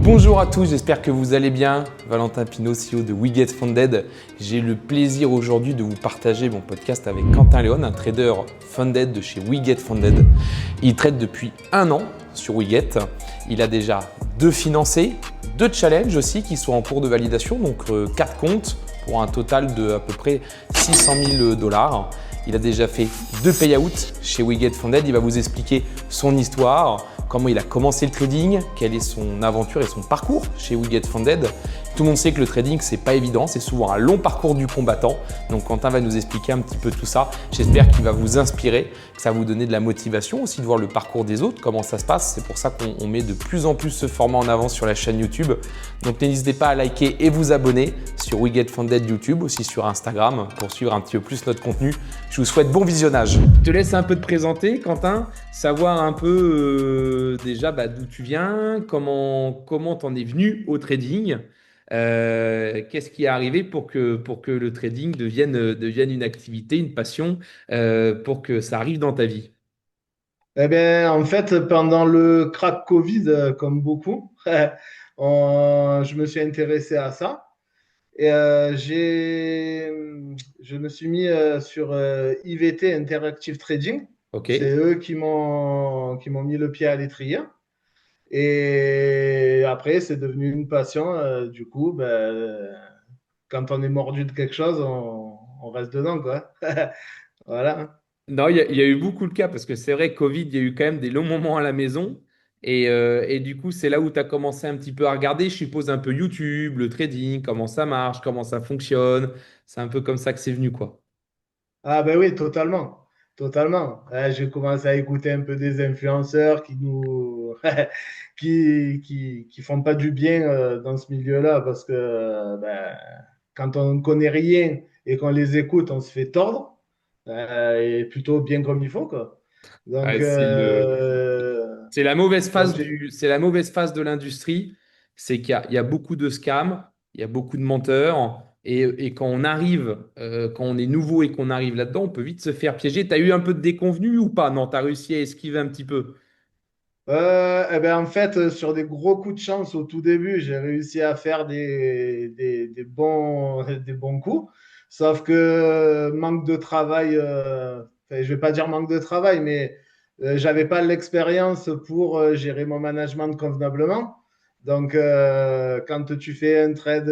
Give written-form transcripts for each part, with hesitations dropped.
Bonjour à tous, j'espère que vous allez bien. Valentin Pinault, CEO de We Get Funded. J'ai le plaisir aujourd'hui de vous partager mon podcast avec Quentin Léon, un trader funded de chez We Get Funded. Il trade depuis 1 an sur We Get. Il a déjà 2 financés, 2 challenges aussi qui sont en cours de validation, donc 4 comptes pour un total de à peu près 600 000 $. Il a déjà fait 2 payouts chez We Get Funded. Il va vous expliquer son histoire, comment il a commencé le trading, quelle est son aventure et son parcours chez We Get Funded. Tout le monde sait que le trading, c'est pas évident, c'est souvent un long parcours du combattant. Donc Quentin va nous expliquer un petit peu tout ça. J'espère qu'il va vous inspirer, que ça va vous donner de la motivation aussi de voir le parcours des autres, comment ça se passe. C'est pour ça qu'on met de plus en plus ce format en avant sur la chaîne YouTube. Donc n'hésitez pas à liker et vous abonner sur We Get Funded YouTube, aussi sur Instagram pour suivre un petit peu plus notre contenu. Je vous souhaite bon visionnage. Je te laisse un peu te présenter, Quentin, savoir un peu déjà d'où tu viens, comment t'en es venu au trading. Qu'est-ce qui est arrivé pour que le trading devienne une activité, une passion, pour que ça arrive dans ta vie? Eh bien, en fait, pendant le crack Covid, comme beaucoup, je me suis intéressé à ça. Et je me suis mis sur IVT, Interactive Trading. Ok. C'est eux qui m'ont mis le pied à l'étrier. Et après, c'est devenu une passion. Du coup, ben, quand on est mordu de quelque chose, on reste dedans, quoi. Voilà. Non, il y a eu beaucoup de cas parce que c'est vrai, Covid, il y a eu quand même des longs moments à la maison. Et du coup, c'est là où tu as commencé un petit peu à regarder, je suppose, un peu YouTube, le trading, comment ça marche, comment ça fonctionne. C'est un peu comme ça que c'est venu, quoi. Ah ben oui, totalement. Totalement. J'ai commencé à écouter un peu des influenceurs qui font pas du bien dans ce milieu-là parce que ben, quand on ne connaît rien et qu'on les écoute, on se fait tordre et plutôt bien comme il faut, quoi. Donc, Ouais, c'est la mauvaise donc phase de l'industrie, c'est qu'il y a beaucoup de scams, il y a beaucoup de menteurs, et quand on arrive, quand on est nouveau et qu'on arrive là-dedans, on peut vite se faire piéger. Tu as eu un peu de déconvenue ou pas? Non, tu as réussi à esquiver un petit peu. eh ben, en fait, sur des gros coups de chance au tout début, j'ai réussi à faire des bons coups. Sauf que manque de travail, enfin, je vais pas dire manque de travail, mais j'avais pas l'expérience pour gérer mon management convenablement. Donc, quand tu fais un trade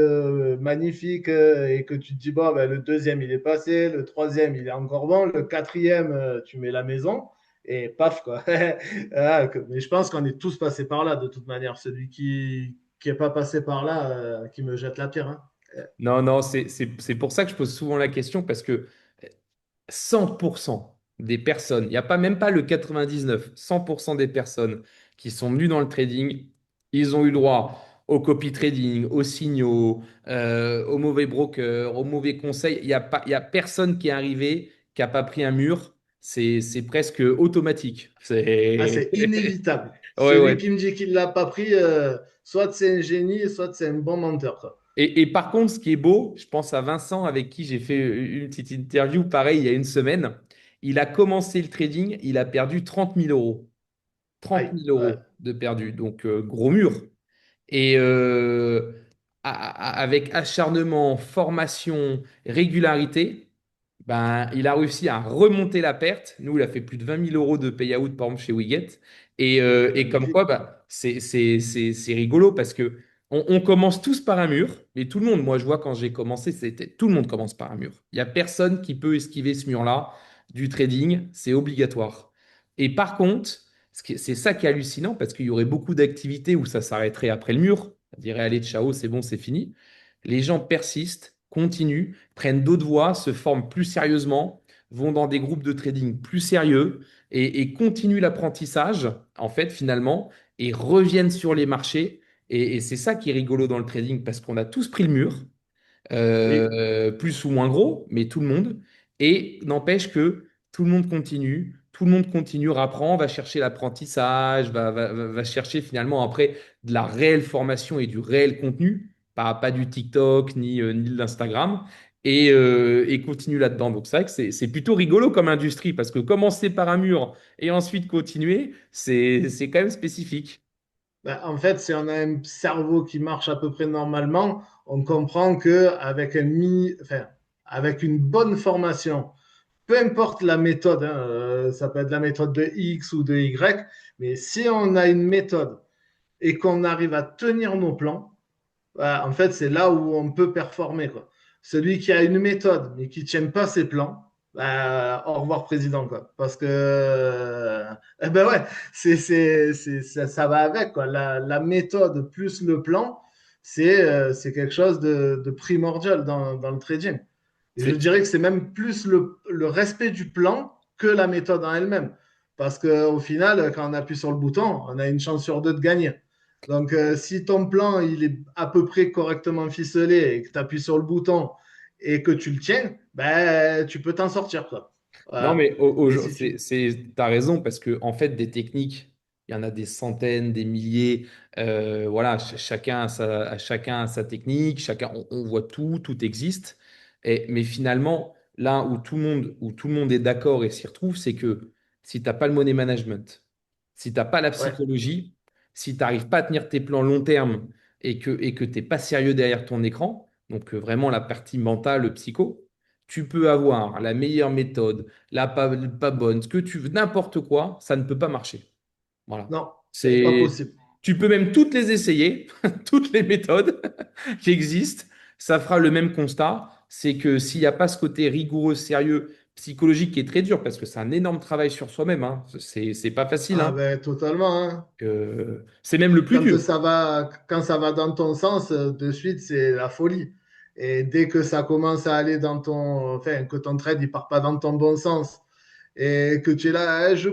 magnifique et que tu te dis, bon, ben, le deuxième, il est passé, le troisième, il est encore bon, le quatrième, tu mets la maison et paf, quoi. Mais je pense qu'on est tous passés par là, de toute manière. Celui qui est pas passé par là, qui me jette la pierre, hein. Non, non, c'est pour ça que je pose souvent la question, parce que 100% des personnes, il n'y a pas même pas le 99, 100% des personnes qui sont venues dans le trading, ils ont eu droit au copy trading, aux signaux, aux mauvais brokers, aux mauvais conseils. Il y a personne qui est arrivé qui n'a pas pris un mur. C'est presque automatique. Ah, C'est... c'est inévitable. Ouais, Celui ouais. qui me dit qu'il l'a pas pris, soit c'est un génie, soit c'est un bon menteur, quoi. Et par contre, ce qui est beau, je pense à Vincent avec qui j'ai fait une petite interview, pareil, il y a une semaine. Il a commencé le trading, il a perdu 30 000 euros. trente Aïe, mille ouais. euros de perdu, donc gros mur. Et avec acharnement, formation, régularité, ben, il a réussi à remonter la perte. Nous, il a fait plus de 20 000 euros de payout, par exemple, chez Wiget. Et comme quoi, Magnifique. bah, c'est rigolo parce que on commence tous par un mur, mais tout le monde, moi, je vois quand j'ai commencé, tout le monde commence par un mur. Il n'y a personne qui peut esquiver ce mur-là du trading, c'est obligatoire. Et par contre, c'est ça qui est hallucinant parce qu'il y aurait beaucoup d'activités où ça s'arrêterait après le mur. On dirait, allez, ciao, c'est bon, c'est fini. Les gens persistent, continuent, prennent d'autres voies, se forment plus sérieusement, vont dans des groupes de trading plus sérieux et continuent l'apprentissage, en fait, finalement, et reviennent sur les marchés. Et c'est ça qui est rigolo dans le trading parce qu'on a tous pris le mur, Oui. plus ou moins gros, mais tout le monde. Et n'empêche que tout le monde continue, apprend, va chercher l'apprentissage, va chercher finalement après de la réelle formation et du réel contenu, pas du TikTok ni de l'Instagram, et continue là-dedans. Donc c'est vrai que c'est plutôt rigolo comme industrie, parce que commencer par un mur et ensuite continuer, c'est quand même spécifique. Ben, en fait, si on a un cerveau qui marche à peu près normalement, on comprend que enfin, avec une bonne formation, peu importe la méthode, hein, ça peut être la méthode de X ou de Y, mais si on a une méthode et qu'on arrive à tenir nos plans, en fait, c'est là où on peut performer, quoi. Celui qui a une méthode mais qui ne tient pas ses plans, au revoir président, quoi. Parce que, eh ben ouais, ça va avec, quoi. La méthode plus le plan, c'est quelque chose de primordial dans le trading. Et je C'est dirais que c'est même plus le respect du plan que la méthode en elle-même. Parce qu'au final, quand on appuie sur le bouton, on a une chance sur deux de gagner. Donc, si ton plan il est à peu près correctement ficelé et que tu appuies sur le bouton et que tu le tiens, ben, tu peux t'en sortir, quoi. Non, Voilà. mais Mais si tu... t'as raison, parce que en fait, des techniques, il y en a des centaines, des milliers. Voilà, chacun a sa technique, on voit tout, tout existe. Mais finalement, là où tout le monde est d'accord et s'y retrouve, c'est que si tu n'as pas le money management, si tu n'as pas la Ouais. psychologie, si tu n'arrives pas à tenir tes plans long terme et que tu n'es pas sérieux derrière ton écran, donc vraiment la partie mentale, psycho, tu peux avoir la meilleure méthode, la pas bonne, ce que tu veux, n'importe quoi, ça ne peut pas marcher. Voilà. Non, c'est pas C'est, possible. tu peux même toutes les essayer, toutes les méthodes qui existent, ça fera le même constat. C'est que s'il n'y a pas ce côté rigoureux, sérieux, psychologique qui est très dur, parce que c'est un énorme travail sur soi-même, hein. C'est pas facile, Ah hein. ben, totalement, hein. C'est même le plus dur. Quand ça va dans ton sens, de suite, c'est la folie. Et dès que ça commence à aller enfin, que ton trade, il part pas dans ton bon sens et que tu es là, eh, je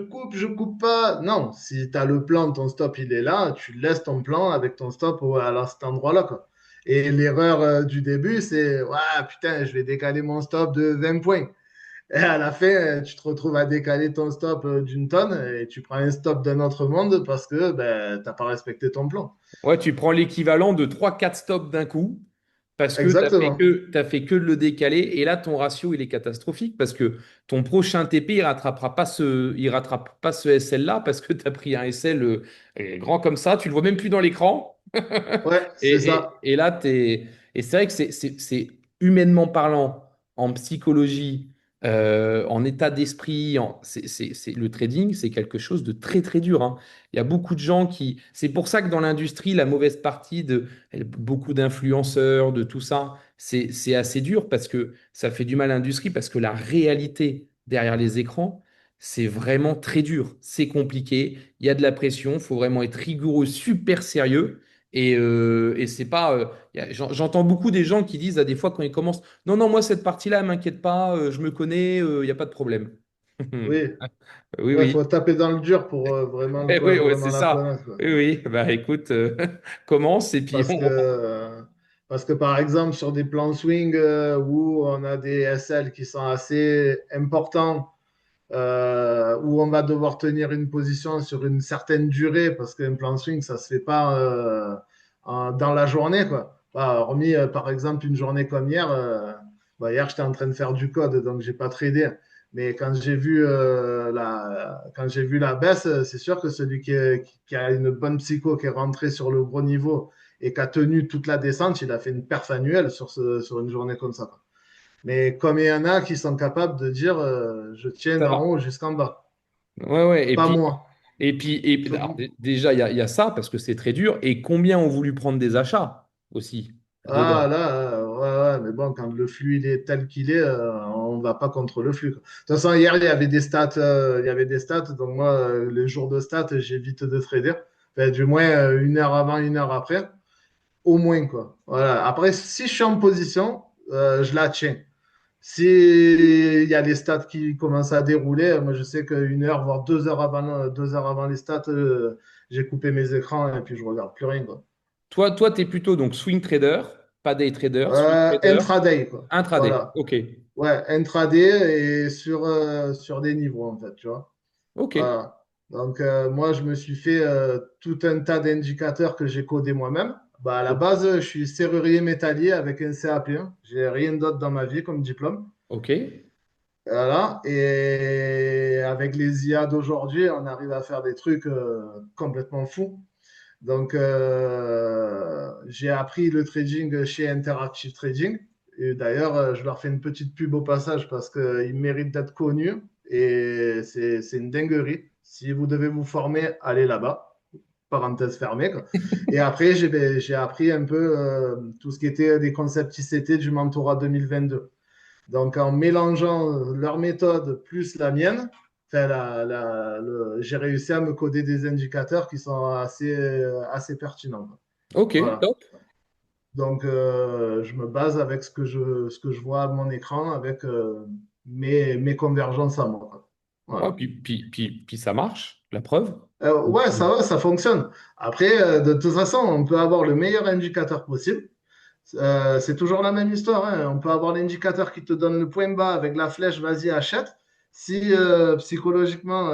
coupe pas. Non, si tu as le plan, ton stop, il est là, tu laisses ton plan avec ton stop à cet endroit-là, quoi. Et l'erreur du début, c'est, ouais, putain, je vais décaler mon stop de 20 points. Et à la fin, tu te retrouves à décaler ton stop d'une tonne et tu prends un stop d'un autre monde parce que ben, tu n'as pas respecté ton plan. Ouais, tu prends l'équivalent de trois quatre stops d'un coup parce que Exactement. t'as fait que de le décaler et là ton ratio il est catastrophique parce que ton prochain TP il rattrape pas ce SL là parce que tu as pris un SL grand comme ça, tu le vois même plus dans l'écran Ouais, c'est ça. et là et c'est vrai que c'est humainement parlant en psychologie en état d'esprit le trading c'est quelque chose de très très dur, hein. Il y a beaucoup de gens qui. C'est pour ça que dans l'industrie, la mauvaise partie de beaucoup d'influenceurs, de tout ça, c'est assez dur parce que ça fait du mal à l'industrie parce que la réalité derrière les écrans, c'est vraiment très dur. C'est compliqué. Il y a de la pression. Il faut vraiment être rigoureux, super sérieux. Et c'est pas. J'entends beaucoup des gens qui disent à des fois quand ils commencent, non, non, moi, cette partie-là, elle m'inquiète pas, je me connais, il n'y a pas de problème. Oui. Oui, Ouais, oui. faut taper dans le dur pour Eh oui, ouais, vraiment c'est la ça. connaître, quoi. Oui, oui. Bah écoute, commence et puis Parce que, par exemple, sur des plans swing où on a des SL qui sont assez importants, où on va devoir tenir une position sur une certaine durée, parce qu'un plan swing, ça se fait pas dans la journée, quoi. Bah, hormis, par exemple, une journée comme hier, bah, hier, j'étais en train de faire du code, donc j'ai pas tradé. Mais quand j'ai vu la baisse, c'est sûr que qui a une bonne psycho, qui est rentré sur le gros niveau et qui a tenu toute la descente, il a fait une perf annuelle sur une journée comme ça, quoi. Mais comme il y en a qui sont capables de dire je tiens ça d'en va. haut jusqu'en bas, Ouais, ouais. pas moi. Alors, Faut- déjà, il y a ça parce que c'est très dur. Et combien ont voulu prendre des achats aussi Ah dedans? là, ouais, ouais, mais bon, quand le flux il est tel qu'il est, on ne va pas contre le flux, quoi. De toute façon, hier, il y avait des stats, donc moi, les jours de stats, j'évite de trader. Enfin, du moins, une heure avant, une heure après, au moins, quoi. Voilà. Après, si je suis en position, je la tiens. Si il y a les stats qui commencent à dérouler, moi je sais qu'une heure, voire 2 heures avant les stats, j'ai coupé mes écrans et puis je regarde plus rien, quoi. Toi, tu es plutôt donc swing trader, pas day trader, swing trader, Intraday, quoi. intraday. Voilà. Ok. Ouais, intraday et sur des niveaux, en fait, tu vois. Ok. Voilà. Donc, moi, je me suis fait tout un tas d'indicateurs que j'ai codés moi-même. Bah, à la O- base, je suis serrurier métallier avec un CAP1. J'ai rien d'autre dans ma vie comme diplôme. Ok. Voilà. Et avec les IA d'aujourd'hui, on arrive à faire des trucs complètement fous. Donc, j'ai appris le trading chez Interactive Trading. Et d'ailleurs, je leur fais une petite pub au passage parce qu'ils méritent d'être connus. Et c'est une dinguerie. Si vous devez vous former, allez là-bas. Parenthèse fermée, quoi. Et après, j'ai appris un peu tout ce qui était des concepts ICT du mentorat 2022. Donc, en mélangeant leur méthode plus la mienne, enfin, j'ai réussi à me coder des indicateurs qui sont assez pertinents, quoi. Ok, Voilà. top. Donc, je me base avec ce que je vois à mon écran, avec mes convergences à moi, quoi. Ouais, Voilà. puis ça marche, la preuve. Ouais, ça va, ça fonctionne. Après, de toute façon, on peut avoir le meilleur indicateur possible. C'est toujours la même histoire, hein. On peut avoir l'indicateur qui te donne le point bas avec la flèche, vas-y, achète. Si psychologiquement,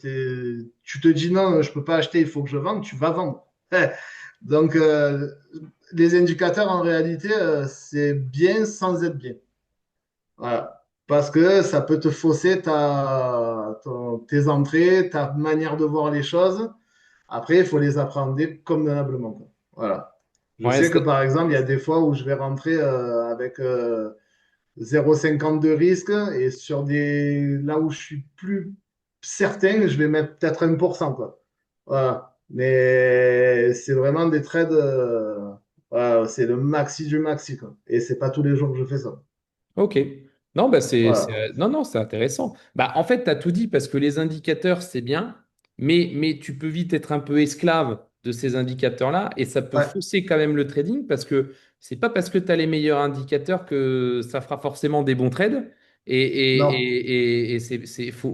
tu te dis non, je ne peux pas acheter, il faut que je vende, tu vas vendre. Donc, les indicateurs, en réalité, c'est bien sans être bien. Voilà. Parce que ça peut te fausser tes entrées, ta manière de voir les choses. Après, il faut les appréhender convenablement, quoi. Voilà. Je Ouais, sais que par exemple, il y a des fois où je vais rentrer avec 0,50 de risque et là où je suis plus certain, je vais mettre peut-être 1%, quoi. Voilà. Mais c'est vraiment des trades, voilà, c'est le maxi du maxi, quoi. Et c'est pas tous les jours que je fais ça. ok. Non, bah Voilà. non, non, c'est intéressant. Bah, en fait, tu as tout dit parce que les indicateurs, c'est bien, mais tu peux vite être un peu esclave de ces indicateurs-là et ça peut Ouais. fausser quand même le trading parce que c'est pas parce que tu as les meilleurs indicateurs que ça fera forcément des bons trades. Non.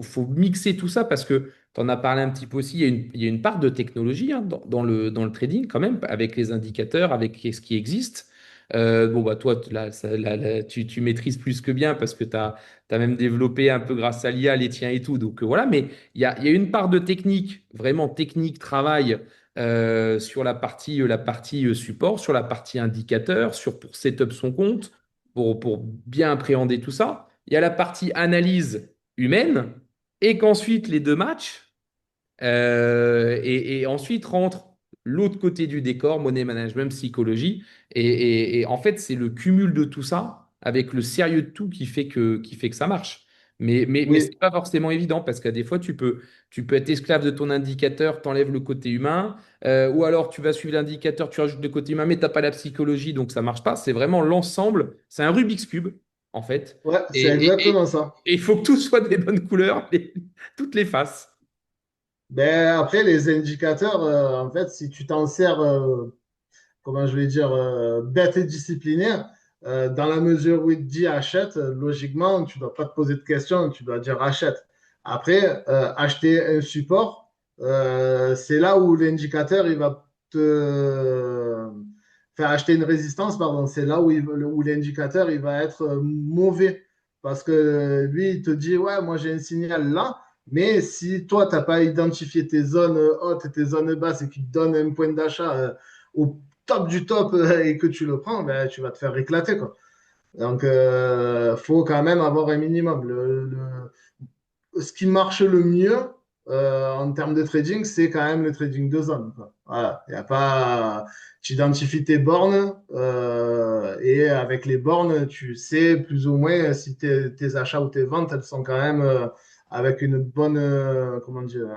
Faut mixer tout ça parce que tu en as parlé un petit peu aussi. Il y a une part de technologie hein, dans le trading quand même, avec les indicateurs, avec ce qui existe. Bon, bah, toi, là, tu maîtrises plus que bien parce que tu as même développé un peu grâce à l'IA les tiens et tout. Donc voilà, mais il y a une part de technique, vraiment technique, travail sur la partie support, sur la partie indicateur, pour setup son compte, pour bien appréhender tout ça. Il y a la partie analyse humaine et qu'ensuite les deux matchs. Et ensuite rentre l'autre côté du décor, money management, psychologie. Et en fait, c'est le cumul de tout ça avec le sérieux de tout qui fait que ça marche. Mais ce Oui. n'est pas forcément évident parce qu'à des fois, tu peux être esclave de ton indicateur, t'enlèves le côté humain, ou alors tu vas suivre l'indicateur, tu rajoutes le côté humain, mais tu n'as pas la psychologie, donc ça marche pas. C'est vraiment l'ensemble, c'est un Rubik's Cube, en fait. Ouais, Et c'est exactement ça. et il faut que tout soit des bonnes couleurs, toutes les faces. Ben, après, les indicateurs, en fait, si tu t'en sers, comment je vais dire, bête et discipliné, dans la mesure où il te dit achète, logiquement, tu ne dois pas te poser de questions, tu dois dire achète. Après, acheter un support, c'est là où l'indicateur, il va te faire acheter une résistance, pardon, c'est là où l'indicateur, il va être mauvais. Parce que lui, il te dit, ouais, moi j'ai un signal là, mais si toi, tu n'as pas identifié tes zones hautes et tes zones basses et qu'il te donne un point d'achat au top du top et que tu le prends, ben, tu vas te faire éclater, quoi. Donc, faut quand même avoir un minimum. Ce qui marche le mieux en termes de trading, c'est quand même le trading de zone, quoi. Voilà. Il y a pas, tu identifies tes bornes et avec les bornes, tu sais plus ou moins si tes achats ou tes ventes, elles sont quand même avec une bonne, comment dire,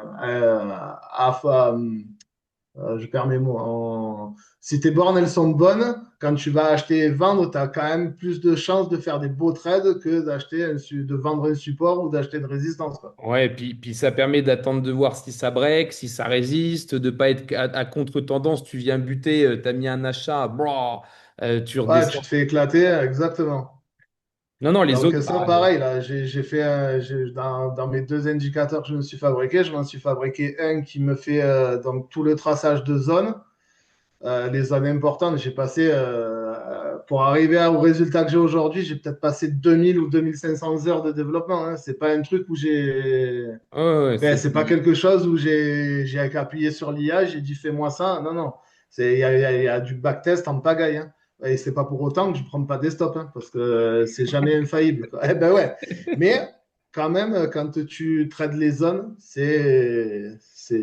je perds mes mots. Si tes bornes, elles sont bonnes, quand tu vas acheter et vendre, tu as quand même plus de chances de faire des beaux trades que de vendre un support ou d'acheter une résistance, quoi. Ouais, puis ça permet d'attendre de voir si ça break, si ça résiste, de pas être à contre-tendance. Tu viens buter, tu as mis un achat, tu Ouais, tu redescends. te fais éclater, exactement. Non, non, les Donc autres, ça, pareil, là, j'ai fait dans mes deux indicateurs que je me suis fabriqué, je m'en suis fabriqué un qui me fait donc tout le traçage de zones. Les zones importantes, j'ai passé, pour arriver au résultat que j'ai aujourd'hui, j'ai peut-être passé 2000 ou 2500 heures de développement, hein. C'est pas un truc où ouais, ouais, ouais, enfin, c'est pas quelque chose où j'ai appuyé sur l'IA, j'ai dit fais-moi ça. Non, non. Il y a du backtest en pagaille, hein. Et c'est pas pour autant que je prends pas des stops, hein, parce que c'est jamais infaillible, quoi. Eh ben ouais. Mais quand même, quand tu trades les zones, Ça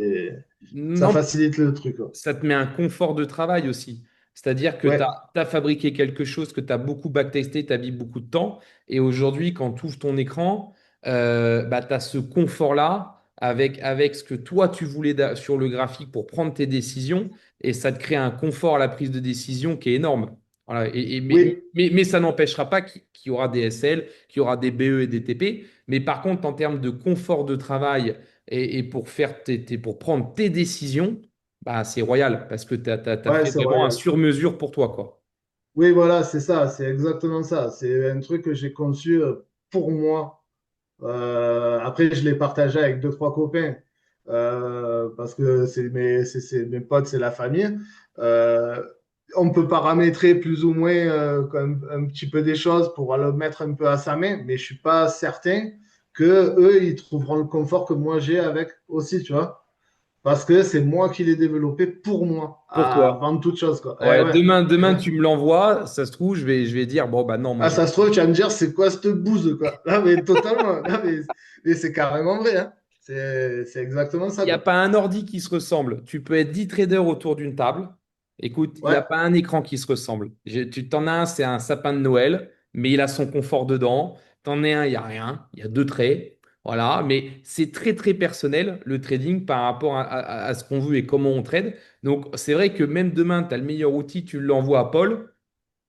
Non, facilite le truc, quoi. ça te met un confort de travail aussi. C'est-à-dire que tu Ouais, as fabriqué quelque chose que tu as beaucoup backtesté, tu as mis beaucoup de temps. Et aujourd'hui, quand tu ouvres ton écran, bah, tu as ce confort-là avec ce que toi, tu voulais sur le graphique pour prendre tes décisions. Et ça te crée un confort à la prise de décision qui est énorme. Voilà. oui, Mais ça n'empêchera pas qu'il y aura des SL, qu'il y aura des BE et des TP. Mais par contre, en termes de confort de travail et pour pour prendre tes décisions, bah, c'est royal parce que tu as ouais, fait c'est vraiment un royal. sur-mesure pour toi, quoi. Oui, voilà, c'est ça, c'est exactement ça. C'est un truc que j'ai conçu pour moi. Après, je l'ai partagé avec deux, trois copains parce que c'est mes potes, c'est la famille. Euh, on peut paramétrer plus ou moins comme un petit peu des choses pour le mettre un peu à sa main, mais je suis pas certain que eux, ils trouveront le confort que moi j'ai avec aussi, tu vois. Parce que c'est moi qui l'ai développé pour moi, Pour toi. avant toute chose, quoi. Eh Ouais, ouais. demain, tu me l'envoies. Ça se trouve, je vais dire, bon, bah non, moi, Ah, j'ai. ça se trouve, tu vas me dire, c'est quoi cette bouse, quoi? Là, mais totalement. Là, mais c'est carrément vrai, hein. C'est exactement Il ça, n'y a quoi. pas un ordi qui se ressemble. Tu peux être 10 traders autour d'une table. Écoute, il n'y a Ouais, pas un écran qui se ressemble. Tu t'en as un, c'est un sapin de Noël, mais il a son confort dedans. T'en as un, il n'y a rien. Il y a deux traits. Voilà. Mais c'est très, très personnel, le trading, par rapport à ce qu'on veut et comment on trade. Donc, c'est vrai que même demain, tu as le meilleur outil, tu l'envoies à Paul.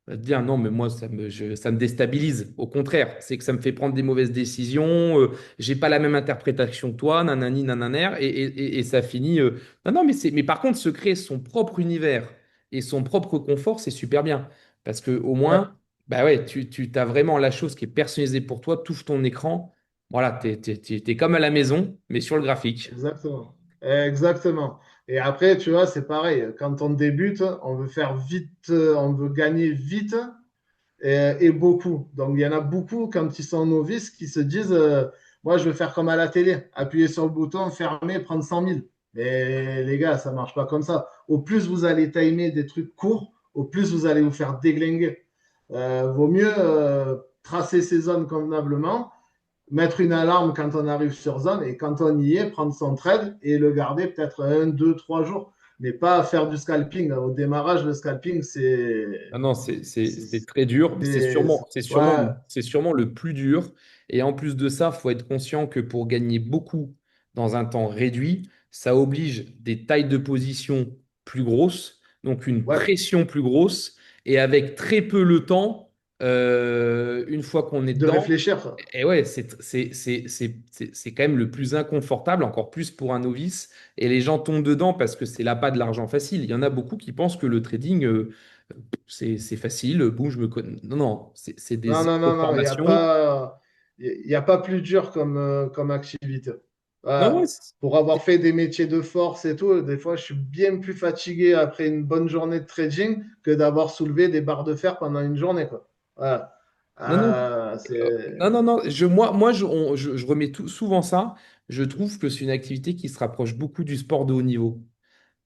Va te dire non, mais moi, ça me déstabilise. Au contraire, c'est que ça me fait prendre des mauvaises décisions. J'ai pas la même interprétation que toi, nanani, nananer, et ça finit. Non, non, mais par contre, se créer son propre univers et son propre confort, c'est super bien. Parce que au ouais, moins, bah ouais, tu as vraiment la chose qui est personnalisée pour toi. Tu ouvres ton écran. Voilà, t'es comme à la maison, mais sur le graphique. exactement. Exactement. Et après, tu vois, c'est pareil. Quand on débute, on veut faire vite, on veut gagner vite et beaucoup. Donc, il y en a beaucoup, quand ils sont novices, qui se disent, moi, je veux faire comme à la télé, appuyer sur le bouton, fermer, prendre 100 000. Mais les gars, ça marche pas comme ça. Au plus vous allez timer des trucs courts, au plus vous allez vous faire déglinguer. Vaut mieux tracer ses zones convenablement, mettre une alarme quand on arrive sur zone et quand on y est, prendre son trade et le garder peut-être un, deux, trois jours. Mais pas faire du scalping. Au démarrage, le scalping, Ah non, c'est, c'est très dur. ouais, C'est sûrement le plus dur. Et en plus de ça, il faut être conscient que pour gagner beaucoup dans un temps réduit, ça oblige des tailles de position plus grosses, donc une ouais, pression plus grosse. Et avec très peu le temps, une fois qu'on est de dedans, réfléchir. et ouais, c'est quand même le plus inconfortable, encore plus pour un novice. Et les gens tombent dedans parce que c'est là pas de l'argent facile. Il y en a beaucoup qui pensent que le trading, c'est facile, boum, je me connais. Non, non, c'est Non, des heures non, de non, non, formation. il y a pas plus dur comme activité. Non, ouais, Voilà. Pour avoir fait des métiers de force et tout, des fois, je suis bien plus fatigué après une bonne journée de trading que d'avoir soulevé des barres de fer pendant une journée, quoi. Voilà. non, non, C'est non, non, non. Je remets souvent ça. Je trouve que c'est une activité qui se rapproche beaucoup du sport de haut niveau.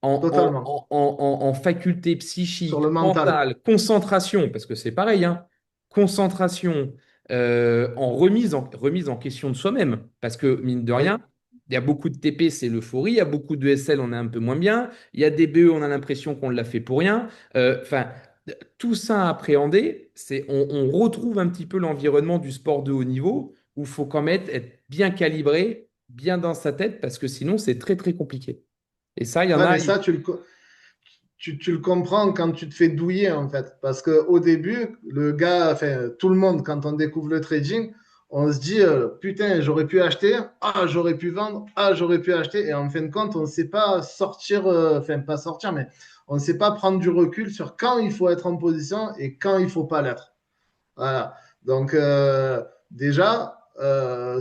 totalement En faculté sur psychique, le mental. mentale, concentration, parce que c'est pareil, hein, concentration, remise en question de soi-même, parce que mine de Oui. rien, il y a beaucoup de TP, c'est l'euphorie, il y a beaucoup de SL, on est un peu moins bien, il y a des BE, on a l'impression qu'on l'a fait pour rien. Enfin, tout ça à appréhender, on retrouve un petit peu l'environnement du sport de haut niveau, où il faut quand même être bien calibré, bien dans sa tête, parce que sinon, c'est très, très compliqué. Et ça, il y en Ouais, a. mais ça, tu le comprends quand tu te fais douiller, en fait. Parce qu'au début, le gars, enfin, tout le monde, quand on découvre le trading, on se dit, putain, j'aurais pu acheter, ah, j'aurais pu vendre, ah, j'aurais pu acheter. Et en fin de compte, on ne sait pas sortir, enfin, pas sortir, mais on ne sait pas prendre du recul sur quand il faut être en position et quand il ne faut pas l'être. Voilà. Donc, déjà,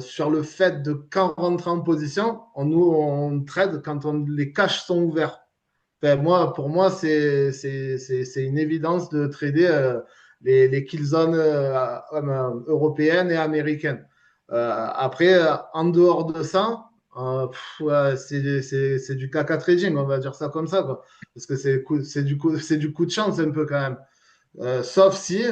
sur le fait de quand rentrer en position, on trade quand les caches sont ouverts. Enfin, moi, pour moi, c'est une évidence de trader les kill zones européennes et américaines. Après, en dehors de ça, ouais, c'est du caca trading, on va dire ça comme ça, quoi. Parce que c'est du coup de chance un peu quand même. Sauf si,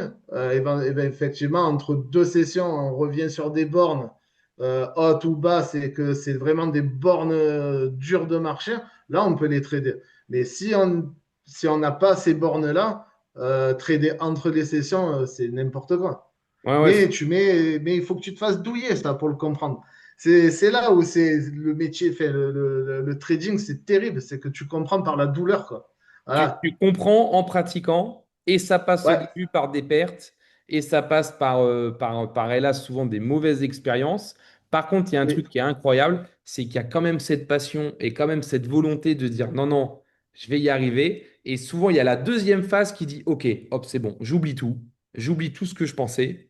effectivement, entre deux sessions, on revient sur des bornes haute ou basse et que c'est vraiment des bornes dures de marché, là, on peut les trader. Mais si on n'a pas ces bornes-là, trader entre les sessions, c'est n'importe quoi. Ouais, ouais. Mais il faut que tu te fasses douiller, ça, pour le comprendre. C'est là où c'est le métier, fait le trading, c'est terrible, c'est que tu comprends par la douleur, quoi. Voilà. Tu comprends en pratiquant et ça passe au Ouais. début par des pertes et ça passe par hélas, souvent des mauvaises expériences. Par contre, il y a un Oui. truc qui est incroyable, c'est qu'il y a quand même cette passion et quand même cette volonté de dire non, non, je vais y arriver. Et souvent, il y a la deuxième phase qui dit, OK, hop, c'est bon, j'oublie tout ce que je pensais.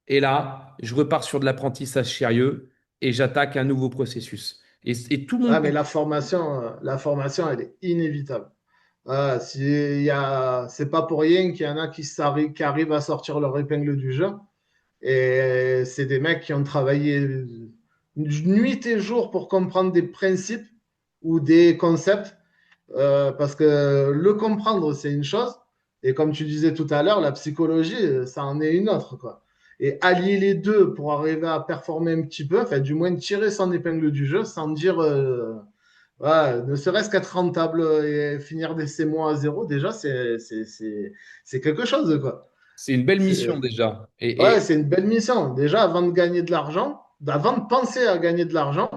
Et là, je repars sur de l'apprentissage sérieux et j'attaque un nouveau processus. Et tout le Ah, monde mais passe. la formation, elle est inévitable. Ah, c'est pas pour rien qu'il y en a qui arrivent à sortir leur épingle du jeu. Et c'est des mecs qui ont travaillé nuit et jour pour comprendre des principes ou des concepts. Parce que le comprendre, c'est une chose. Et comme tu disais tout à l'heure, la psychologie, ça en est une autre, quoi. Et allier les deux pour arriver à performer un petit peu, enfin, du moins tirer son épingle du jeu sans dire, ouais, ne serait-ce qu'être rentable et finir ces mois à zéro, déjà, c'est quelque chose, quoi. C'est une belle mission C'est, déjà. ouais, c'est une belle mission. Déjà, avant de gagner de l'argent, avant de penser à gagner de l'argent,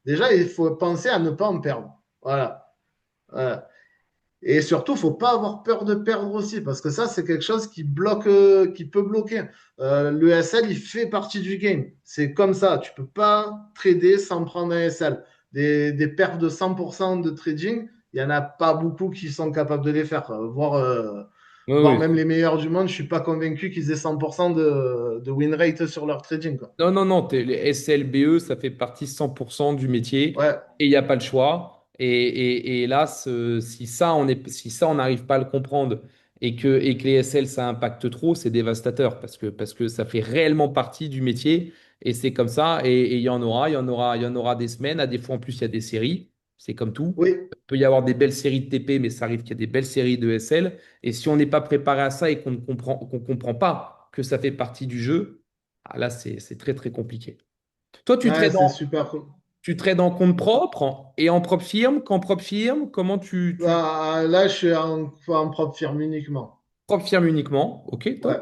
déjà, il faut penser à ne pas en perdre. Voilà. Voilà. Et surtout, faut pas avoir peur de perdre aussi, parce que ça, c'est quelque chose qui bloque, qui peut bloquer. Le SL, il fait partie du game. C'est comme ça. Tu peux pas trader sans prendre un SL. Des pertes de 100% de trading, il y en a pas beaucoup qui sont capables de les faire. Oui, Voire même oui. les meilleurs du monde, je suis pas convaincu qu'ils aient 100% de win rate sur leur trading, quoi. Non, non, non, les SLBE, ça fait partie 100% du métier Ouais, et il n'y a pas le choix. Et hélas, si ça, on n'arrive pas à le comprendre et que les SL, ça impacte trop, c'est dévastateur parce que ça fait réellement partie du métier et c'est comme ça. Et il y en aura des semaines. À des fois, en plus, il y a des séries. C'est comme tout. oui, Il peut y avoir des belles séries de TP, mais ça arrive qu'il y a des belles séries de SL. Et si on n'est pas préparé à ça et qu'on comprend pas que ça fait partie du jeu, ah, là, c'est très, très compliqué. Toi, ouais, c'est super cool. tu trades en compte propre et en propre firme, qu'en propre firme, comment tu... Là, je suis en propre firme uniquement. Propre firme uniquement, ok, Ouais. top.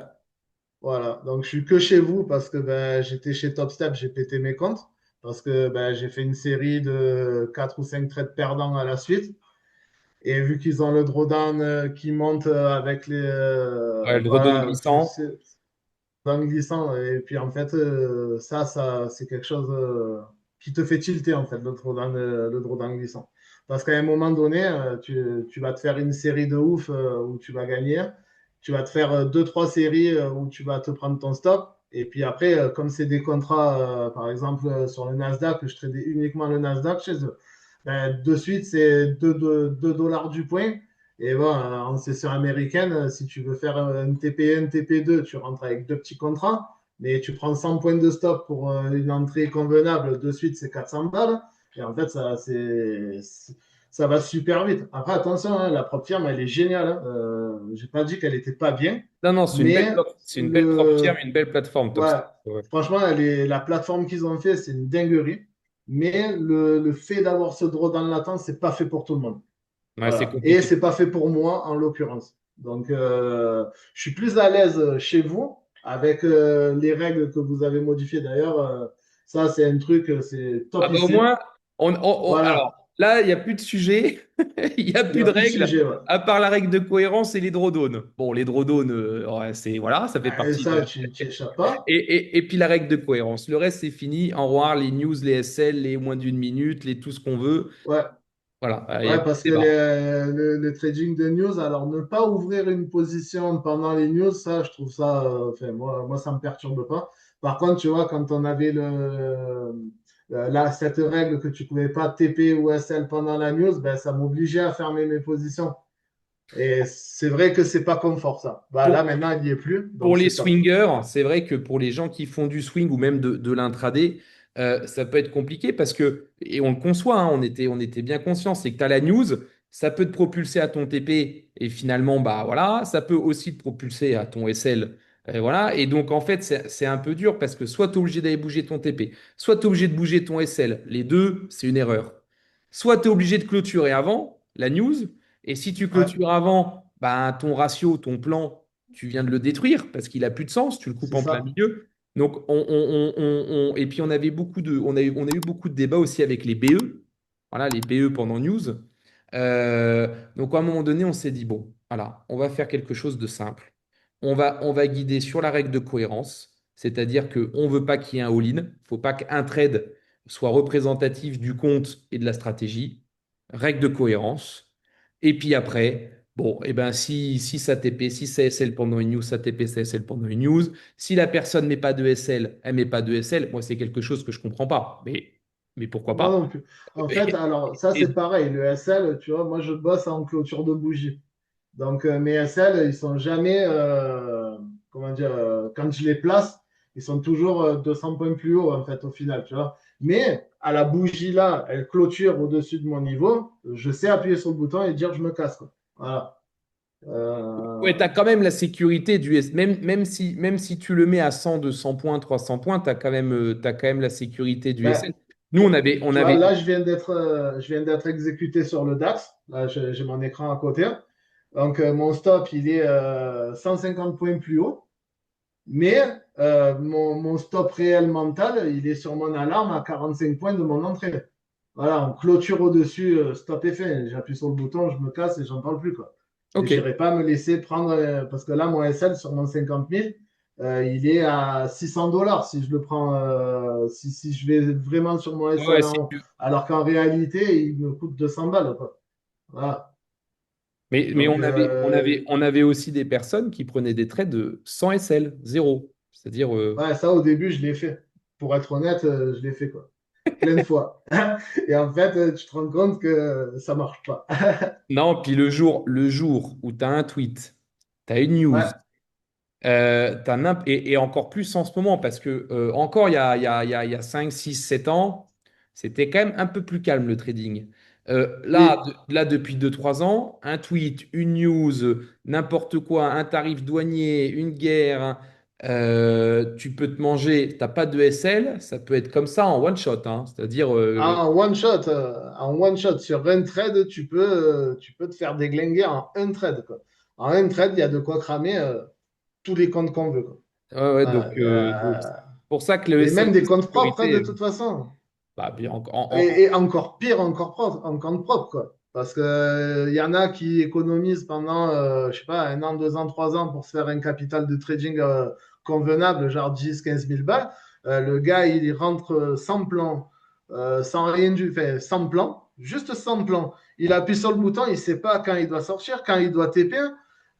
Voilà, donc je suis que chez vous parce que ben, j'étais chez Topstep, j'ai pété mes comptes parce que ben, j'ai fait une série de 4 ou 5 trades perdants à la suite. Et vu qu'ils ont le drawdown qui monte avec les. Ouais, le redonne Voilà, glissant. dans le glissant. Et puis en fait, ça c'est quelque chose qui te fait tilter en fait, le drawdown glissant. Parce qu'à un moment donné, tu vas te faire une série de ouf où tu vas gagner. Tu vas te faire deux, trois séries où tu vas te prendre ton stop. Et puis après, comme c'est des contrats, par exemple sur le Nasdaq, je tradais uniquement le Nasdaq chez eux. Ben, de suite, c'est 2 dollars du point. Et bon, en session américaine, si tu veux faire un TP1, TP2, tu rentres avec deux petits contrats, mais tu prends 100 points de stop pour une entrée convenable, de suite, c'est 400 balles. Et en fait, ça va super vite. Après, attention, hein, la propre firme, elle est géniale. Hein. J'ai pas dit qu'elle était pas bien, Non, non, mais c'est une belle propre firme, le, une belle plateforme, top. ouais, Ouais, franchement, la plateforme qu'ils ont fait, c'est une dinguerie. Mais le fait d'avoir ce drawdown latent, c'est pas fait pour tout le monde. ouais, c'est Voilà. Et compliqué. c'est pas fait pour moi, en l'occurrence. Donc, je suis plus à l'aise chez vous avec les règles que vous avez modifiées. D'ailleurs, ça, c'est un truc, c'est Ah bah au topissime. moins, alors Voilà. là, il n'y a plus de sujet, il n'y a Il n'y plus a de plus de règles, sujet. Ouais. à part la règle de cohérence et les drawdowns. Bon, les drawdowns, ouais, c'est, voilà, ça fait Et partie ça, de... tu n'y échappes pas. Et puis la règle de cohérence. Le reste, c'est fini. En revoir les news, les SL, les moins d'une minute, les tout ce qu'on veut. Ouais. Voilà, il n'y a Ouais, plus de parce que débat. le trading de news, alors ne pas ouvrir une position pendant les news, ça, je trouve ça, enfin, moi, ça me perturbe pas. Par contre, tu vois, quand on avait cette règle que tu pouvais pas TP ou SL pendant la news, ben, ça m'obligeait à fermer mes positions. Et c'est vrai que c'est pas confort, ça. Bah, là, Pour, maintenant, il n'y est plus, pour donc les c'est top. swingers, c'est vrai que pour les gens qui font du swing ou même de l'intraday, ça peut être compliqué parce que, et on le conçoit, hein, on était bien conscient, c'est que tu as la news, ça peut te propulser à ton TP et finalement, bah voilà, ça peut aussi te propulser à ton SL Et voilà. Et donc, en fait, c'est un peu dur parce que soit tu es obligé d'aller bouger ton TP, soit tu es obligé de bouger ton SL. Les deux, c'est une erreur. Soit tu es obligé de clôturer avant la news. Et si tu Ouais, clôtures avant, ben, ton ratio, ton plan, tu viens de le détruire parce qu'il a plus de sens. Tu le coupes c'est en plein ça. milieu. Donc, et puis, on a eu beaucoup de débats aussi avec les BE. Voilà, les BE pendant news. Donc, à un moment donné, on s'est dit, bon, voilà, on va faire quelque chose de simple. On va guider sur la règle de cohérence, c'est-à-dire qu'on ne veut pas qu'il y ait un all-in. Il ne faut pas qu'un trade soit représentatif du compte et de la stratégie. Règle de cohérence. Et puis après, bon, et ben si ça TP, si c'est SL pendant une news, ça TP, c'est SL pendant une news. Si la personne met pas de SL, elle met pas de SL. Moi, c'est quelque chose que je comprends pas. Mais pourquoi Moi pas? non plus. En fait, alors ça c'est Et- pareil. Le SL, tu vois, moi je bosse en clôture de bougie. Donc mes SL, ils sont jamais, comment dire, quand je les place, ils sont toujours 200 points plus haut en fait au final, tu vois. Mais à la bougie là, elle clôture au-dessus de mon niveau, je sais appuyer sur le bouton et dire je me casse, quoi. Voilà. Ouais, tu as quand même la sécurité du S. Même si tu le mets à 100, 200 points, 300 points, t'as quand même la sécurité du Ben, SL. Nous, on avait, on tu vois, avait. là je viens d'être exécuté sur le DAX. Là, j'ai mon écran à côté. Donc mon stop, il est 150 points plus haut. Mais mon stop réel mental, il est sur mon alarme à 45 points de mon entrée. Voilà, on clôture au-dessus, stop est fait. J'appuie sur le bouton, je me casse et j'en parle plus, quoi. Et Ok. j'irai pas me laisser prendre, parce que là, mon SL sur mon 50 000, il est à 600 dollars si je le prends, si je vais vraiment sur mon Ouais, SL si en haut. tu- Alors qu'en réalité, il me coûte 200 balles, quoi. Voilà. mais Donc, on avait aussi des personnes qui prenaient des trades de 100 SL, zéro. C'est-à-dire, ouais, ça, au début, je l'ai fait. Pour être honnête, je l'ai fait, quoi. Plein de fois. Et en fait, tu te rends compte que ça marche pas. non, puis le jour où tu as un tweet, tu as une news, Ouais, et encore plus en ce moment, parce que encore il y a 5, 6, 7 ans, c'était quand même un peu plus calme le trading. Là, oui. là, depuis 2, 3 ans, un tweet, une news, n'importe quoi, un tarif douanier, une guerre, tu peux te manger, t'as pas de SL, ça peut être comme ça en one shot, hein. C'est-à-dire, En one shot, sur un trade, tu peux te faire déglinguer en un trade, quoi. En un trade, il y a de quoi cramer tous les comptes qu'on veut, quoi. ouais, ouais, Voilà, donc, c'est pour ça que le et même SL de des comptes propres, hein, sécurité, de toute façon. bah, bien, Et encore pire, encore propre, en compte propre, quoi. Parce que, il y en a qui économisent pendant, je sais pas, 1 an, 2 ans, 3 ans pour se faire un capital de trading convenable, genre 10, 15 000 balles. Le gars, il rentre sans plan, sans rien du fait, sans plan, juste sans plan. Il appuie sur le bouton, il sait pas quand il doit sortir, quand il doit TP.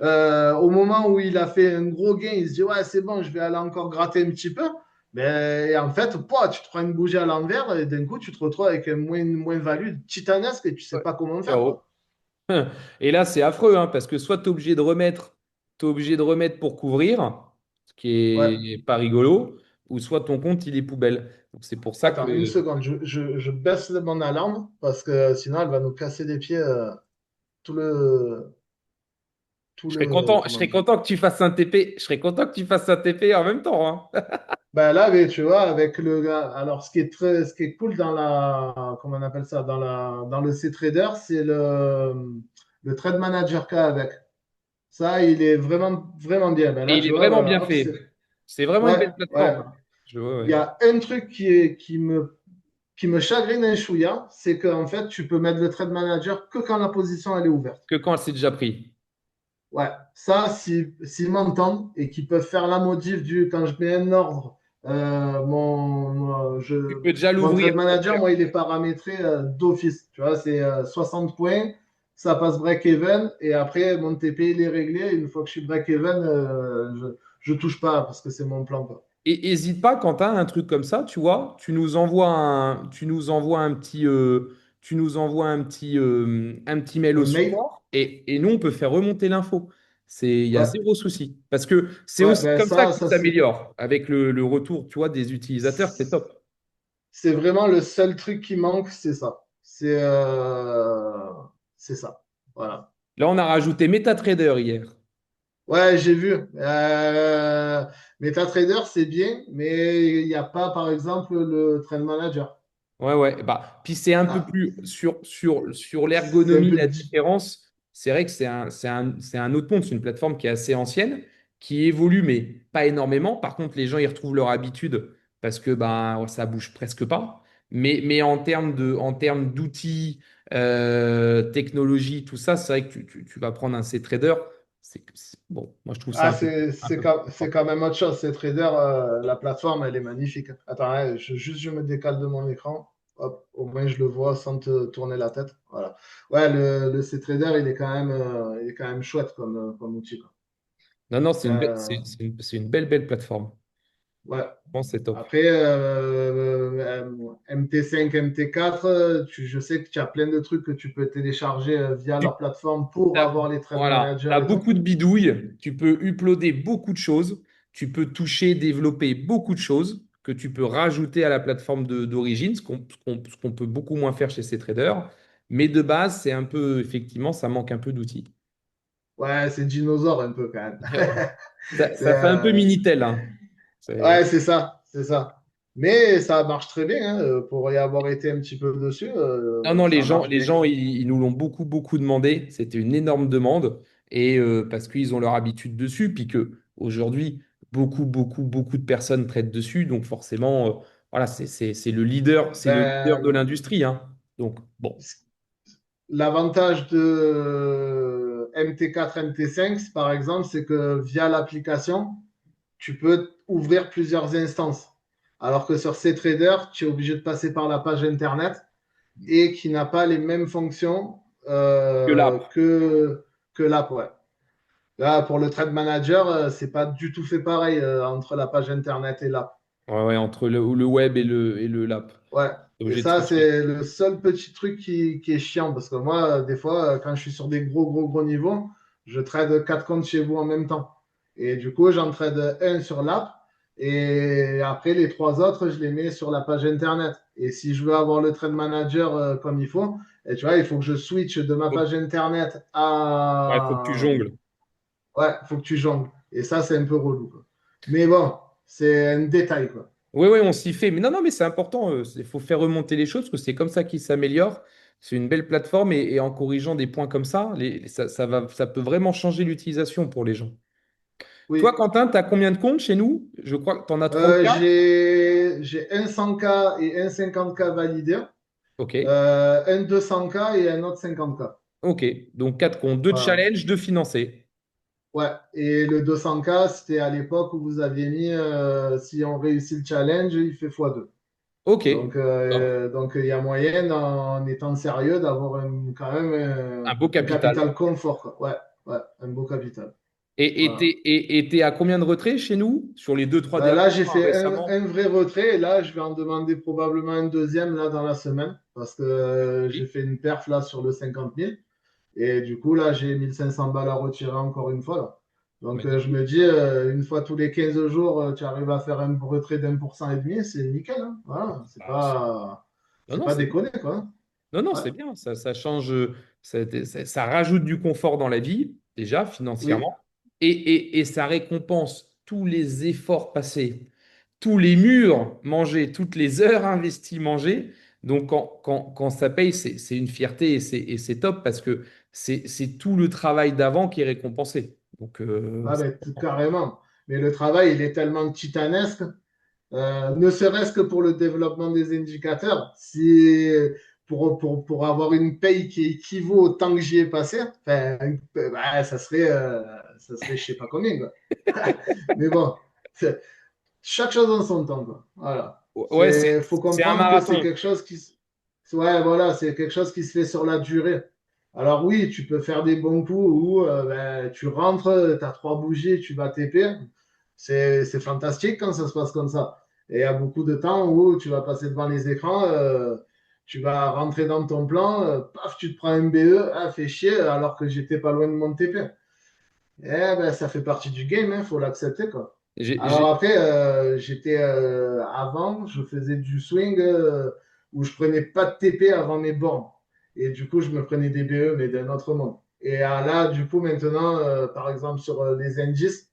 Au moment où il a fait un gros gain, il se dit, ouais, c'est bon, je vais aller encore gratter un petit peu. Mais en fait, pouah, tu te prends une bougie à l'envers et d'un coup, tu te retrouves avec une moins-value titanesque et tu sais ouais. pas comment faire, Ouais. quoi. Et là, c'est affreux, hein, parce que soit tu es obligé de remettre, pour couvrir, ce Ouais. qui est pas rigolo, ou soit ton compte, il est poubelle. Donc c'est pour ça que Attends, une seconde, je baisse mon alarme parce que sinon, elle va nous casser des pieds tout le, je comment serais dire. content que tu fasses un TP, je serais content que tu fasses un TP en même temps, hein. Ben là, mais tu vois, avec le gars, alors ce qui est cool comment on appelle ça, dans le C-Trader, c'est le Trade Manager qu'il y a avec. Ça, il est vraiment, vraiment bien. Ben Et là, il tu est vois, vraiment voilà, bien hop, c'est, fait. C'est vraiment une ouais, belle plateforme, ouais. hein. Ouais, Il y ouais. a un truc qui me chagrine un chouïa, c'est qu'en fait, tu peux mettre le trade manager que quand la position elle est ouverte. Que quand c'est déjà pris. Ouais, ça, s'ils m'entendent et qu'ils peuvent faire la modif du quand je mets un ordre, Tu peux déjà mon l'ouvrir. trade manager, moi, il est paramétré d'office. Tu vois, c'est 60 points, ça passe break-even et après, mon TP, il est réglé. Une fois que je suis break-even, je touche pas parce que c'est mon plan, quoi. Et hésite pas, quand tu as un truc comme ça, tu vois, tu nous envoies un petit mail au Un mail. support et nous, on peut faire remonter l'info. Il y a Ouais, zéro souci. Parce que c'est ouais, aussi ben comme ça ça, qu'il ça c'est. s'améliore. Avec le retour, tu vois, des utilisateurs, c'est top. C'est vraiment le seul truc qui manque, c'est ça. C'est ça. Voilà. Là, on a rajouté MetaTrader hier. Ouais, j'ai vu. MetaTrader, c'est bien, mais il n'y a pas, par exemple, le Trade Manager. Ouais, ouais. Bah, puis c'est un peu Ah, plus sur c'est un l'ergonomie, peu la différence. C'est vrai que c'est un autre monde. C'est une plateforme qui est assez ancienne, qui évolue, mais pas énormément. Par contre, les gens y retrouvent leur habitude parce que ben, ça bouge presque pas. Mais en termes d'outils, technologie, tout ça, c'est vrai que tu vas prendre un C-Trader. Bon, moi, je trouve ça ah, un peu. c'est quand même autre chose. C'est Trader, la plateforme, elle est magnifique. Attends, hein, je me décale de mon écran. Hop, au moins je le vois sans te tourner la tête. Voilà. Ouais, le C-Trader, il est quand même chouette comme outil, quoi. Non, non, c'est une belle, Euh, c'est une belle, belle plateforme. ouais. Je pense que c'est top. Après, MT5, MT4, je sais que tu as plein de trucs que tu peux télécharger via leur plateforme pour avoir les trade Voilà, tu managers as et tout. beaucoup de bidouilles, tu peux uploader beaucoup de choses, tu peux toucher, développer beaucoup de choses que tu peux rajouter à la plateforme d'origine, ce qu'on peut beaucoup moins faire chez ces traders. Mais de base, c'est un peu, effectivement, ça manque un peu d'outils. Ouais, c'est dinosaure un peu quand même. Ça, C'est, ça fait un peu Minitel, hein. ouais, c'est ça, c'est ça. Mais ça marche très bien, hein, pour y avoir été un petit peu dessus, Non, non, les ça gens, marche les bien. gens, ils nous l'ont beaucoup, beaucoup demandé. C'était une énorme demande. Et parce qu'ils ont leur habitude dessus, puis que aujourd'hui, beaucoup, beaucoup, beaucoup de personnes traitent dessus. Donc forcément, voilà, c'est le leader de Ben, l'industrie, hein. Donc, bon. l'avantage de MT4, MT5, par exemple, c'est que via l'application, tu peux ouvrir plusieurs instances. Alors que sur CTrader, tu es obligé de passer par la page Internet et qui n'a pas les mêmes fonctions Que l'app. que l'app. Ouais. Là, pour le Trade Manager, c'est pas du tout fait pareil entre la page Internet et l'app. Ouais, ouais, entre le web et l'app. Ouais. T'es Et obligé de ça, switcher. c'est le seul petit truc qui est chiant parce que moi, des fois, quand je suis sur des gros, gros, gros niveaux, je trade quatre comptes chez vous en même temps. Et du coup, j'en trade un sur l'app et après, les trois autres, je les mets sur la page Internet. Et si je veux avoir le trade manager comme il faut, et tu vois, il faut que je switch de ma Faut- page Internet Ouais, faut que tu à. jongles. Ouais, il faut que tu jongles. Et ça, c'est un peu relou, quoi. Mais bon, c'est un détail, quoi. Oui, oui, on s'y fait. Mais non, non, mais c'est important. Il faut faire remonter les choses parce que c'est comme ça qu'ils s'améliorent. C'est une belle plateforme et en corrigeant des points comme ça, ça peut vraiment changer l'utilisation pour les gens. Toi, Oui. Quentin, tu as combien de comptes chez nous? Je crois que tu en as trois ou quatre. J'ai un 100K et un 50K validé, Ok, un 200K et un autre 50K. ok. Donc quatre comptes, deux Voilà. challenges, deux financés. Ouais. Et le 200K, c'était à l'époque où vous aviez mis si on réussit le challenge, il fait x2. Ok, top. Donc il y a moyen, en étant sérieux, d'avoir quand même Un beau un capital. capital confort, quoi. Ouais, ouais, un beau capital. Et Voilà. t'es à combien de retraits chez nous sur les deux, trois derniers Là, j'ai mois fait récemment? un vrai retrait et là, je vais en demander probablement un deuxième là dans la semaine parce que j'ai Oui. fait une perf là sur le 50 000 et du coup, là, j'ai 1500 balles à retirer encore une fois là. Donc, je Magnifique. me dis, une fois tous les 15 jours, tu arrives à faire un retrait d'1,5%, c'est nickel, hein. Voilà, Ah, non, c'est non, pas c'est bien. déconné quoi, hein. Non, non, Ouais. c'est bien. Ça change, ça rajoute du confort dans la vie, déjà, Oui, financièrement. Et ça récompense tous les efforts passés, tous les murs mangés, toutes les heures investies mangées. Donc, quand ça paye, c'est une fierté et c'est top parce que c'est tout le travail d'avant qui est récompensé. Donc, ah, ben, carrément. Mais le travail, il est tellement titanesque. Ne serait-ce que pour le développement des indicateurs, si pour avoir une paye qui équivaut au temps que j'y ai passé, enfin, bah, ça serait je sais pas combien, quoi. Mais bon, chaque chose en son temps, quoi. Voilà. ouais, Faut c'est un comprendre que c'est marathon. quelque chose ouais, voilà, c'est quelque chose qui se fait sur la durée. Alors oui, tu peux faire des bons coups où ben, tu rentres, tu as trois bougies, tu vas TP. C'est fantastique quand ça se passe comme ça. Et il y a beaucoup de temps où tu vas passer devant les écrans, tu vas rentrer dans ton plan, paf, tu te prends un BE, ah, fait chier, alors que j'étais pas loin de mon TP. Eh ben, ça fait partie du game, il faut l'accepter, quoi. J'ai, Alors j'ai- après, avant, je faisais du swing où je prenais pas de TP avant mes bornes. Et du coup, je me prenais des BE, mais d'un autre monde. Et là, du coup, maintenant, par exemple, sur les indices,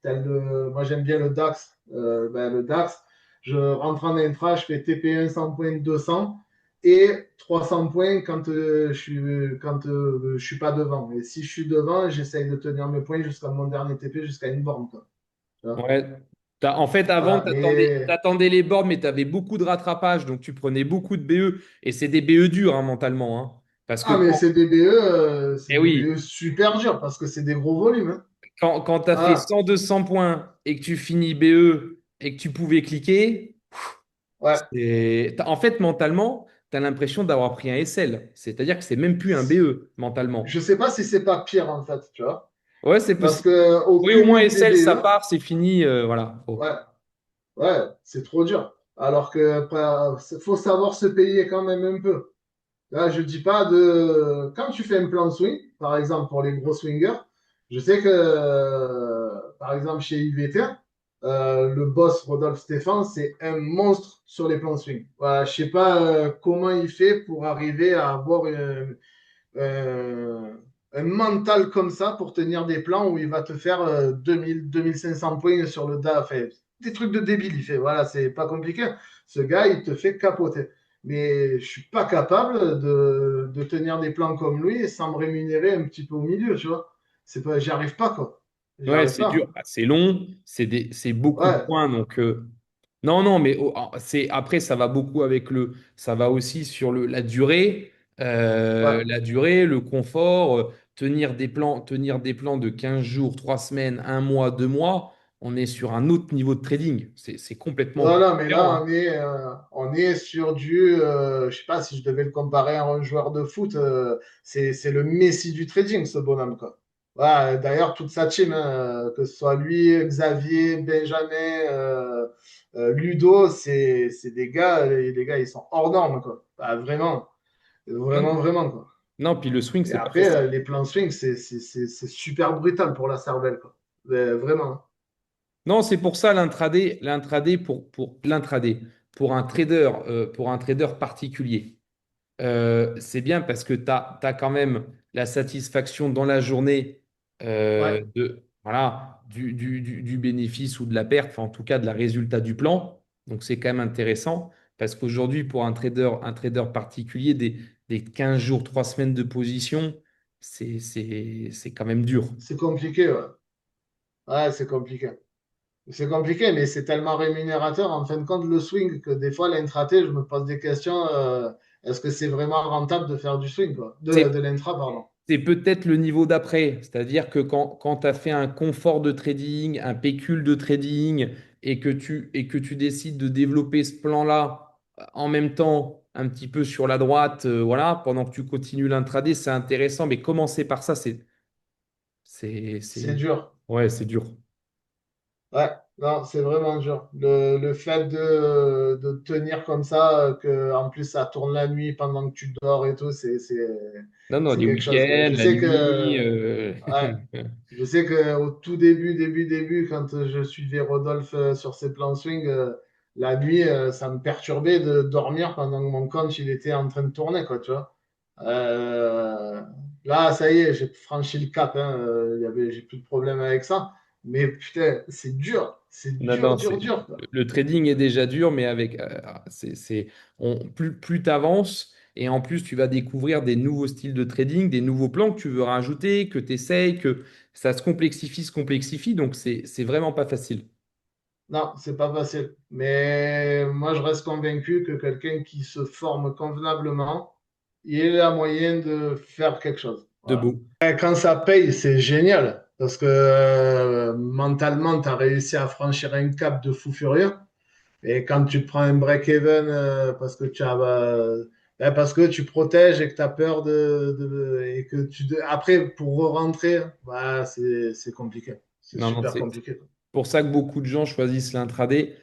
moi j'aime bien le DAX. Le DAX, je rentre en intra, je fais TP1 100 points 200 et 300 points quand je suis pas devant. Et si je suis devant, j'essaye de tenir mes points jusqu'à mon dernier TP, jusqu'à une borne, quoi. Tu vois. Ouais. En fait, avant, Voilà, mais t'attendais les boards, mais tu avais beaucoup de rattrapage, donc tu prenais beaucoup de BE. Et c'est des BE durs, hein, mentalement, hein. Parce que ah, mais c'est eh des BE oui, super dur parce que c'est des gros volumes, hein. quand tu as fait Ah, 100-200 points et que tu finis BE et que tu pouvais cliquer, ouais. en fait, mentalement, tu as l'impression d'avoir pris un SL. C'est-à-dire que c'est même plus un BE, Je mentalement. sais pas si c'est pas pire en fait, tu vois. Ouais, c'est Parce possible. que au Oui, au moins cumul des SL, ça BE, part, c'est fini. Voilà. Bon. ouais, ouais, c'est trop dur. Alors que faut savoir se payer quand même un peu. Là, je dis pas de. Quand tu fais un plan swing, par exemple pour les gros swingers, je sais que, par exemple, chez IVT, le boss Rodolphe Stéphane, c'est un monstre sur les plans swing. Voilà, je sais pas comment il fait pour arriver à avoir euh, un mental comme ça pour tenir des plans où il va te faire 2000, 2500 points sur le DA. Enfin, des trucs de débile, il fait. Voilà, c'est pas compliqué. Ce gars, il te fait capoter. Mais je suis pas capable de tenir des plans comme lui sans me rémunérer un petit peu au milieu, tu vois. C'est pas, j'y arrive pas, quoi. J'y Ouais, arrive c'est dur. pas. Ah, c'est long, c'est beaucoup de Ouais, points. Donc, non, non, mais après, ça va beaucoup avec ça va aussi sur ouais. la durée, le confort, tenir des plans de 15 jours, 3 semaines, un mois, 2 mois. On est sur un autre niveau de trading. C'est complètement Non, non, mais différent, là, hein. on est sur du, je sais pas si je devais le comparer à un joueur de foot, c'est le Messi du trading, ce bonhomme, quoi. Voilà, d'ailleurs, toute sa team, hein, que ce soit lui, Xavier, Benjamin, Ludo, c'est des gars, les gars, ils sont hors normes, quoi. Bah, vraiment, Non, vraiment, vraiment, quoi. non, puis le swing, Et c'est pas après, facile. les plans swing, c'est super brutal pour la cervelle, quoi. Vraiment. Non, c'est pour ça l'intraday pour l'intraday, pour un trader particulier. C'est bien parce que tu as quand même la satisfaction dans la journée Ouais, voilà, du bénéfice ou de la perte, enfin, en tout cas de la résultat du plan. Donc c'est quand même intéressant parce qu'aujourd'hui, pour un trader particulier, des 15 jours, 3 semaines de position, c'est quand même dur. c'est compliqué, ouais. Ouais, c'est compliqué. C'est compliqué, mais c'est tellement rémunérateur en fin de compte le swing que des fois l'intraté, je me pose des questions. Est-ce que c'est vraiment rentable de faire du swing, quoi? De l'intra, pardon. C'est peut-être le niveau d'après, c'est-à-dire que quand tu as fait un confort de trading, un pécule de trading, et que tu décides de développer ce plan-là en même temps, un petit peu sur la droite, voilà, pendant que tu continues l'intraday, c'est intéressant, mais commencer par ça, C'est c'est, dur. ouais, c'est dur. Ouais, non, c'est vraiment dur. Le fait de tenir comme ça, que en plus ça tourne la nuit pendant que tu dors et tout, Non, non, c'est les quelque chose, quoi. week-ends, la nuit, Ouais, je sais qu'au tout début, quand je suivais Rodolphe sur ses plans swing, la nuit, ça me perturbait de dormir pendant que mon compte il était en train de tourner, quoi, tu vois. Euh, Là, ça y est, j'ai franchi le cap, hein, j'ai plus de problème avec ça. Mais putain, c'est non, dur, non, dur, dur, quoi. le trading est déjà dur, mais plus tu avances et en plus tu vas découvrir des nouveaux styles de trading, des nouveaux plans que tu veux rajouter, que tu essayes, que ça se complexifie, donc c'est vraiment pas facile. Non, c'est pas facile. Mais moi, je reste convaincu que quelqu'un qui se forme convenablement, il a moyen de faire quelque chose. Voilà. Debout. Et quand ça paye, c'est génial. Parce que mentalement, tu as réussi à franchir un cap de fou furieux. Et quand tu te prends un break-even parce que parce que tu protèges et que tu as peur et que après, pour re-rentrer, bah, c'est compliqué. C'est Non, non, super c'est compliqué, quoi. pour ça que beaucoup de gens choisissent l'intraday.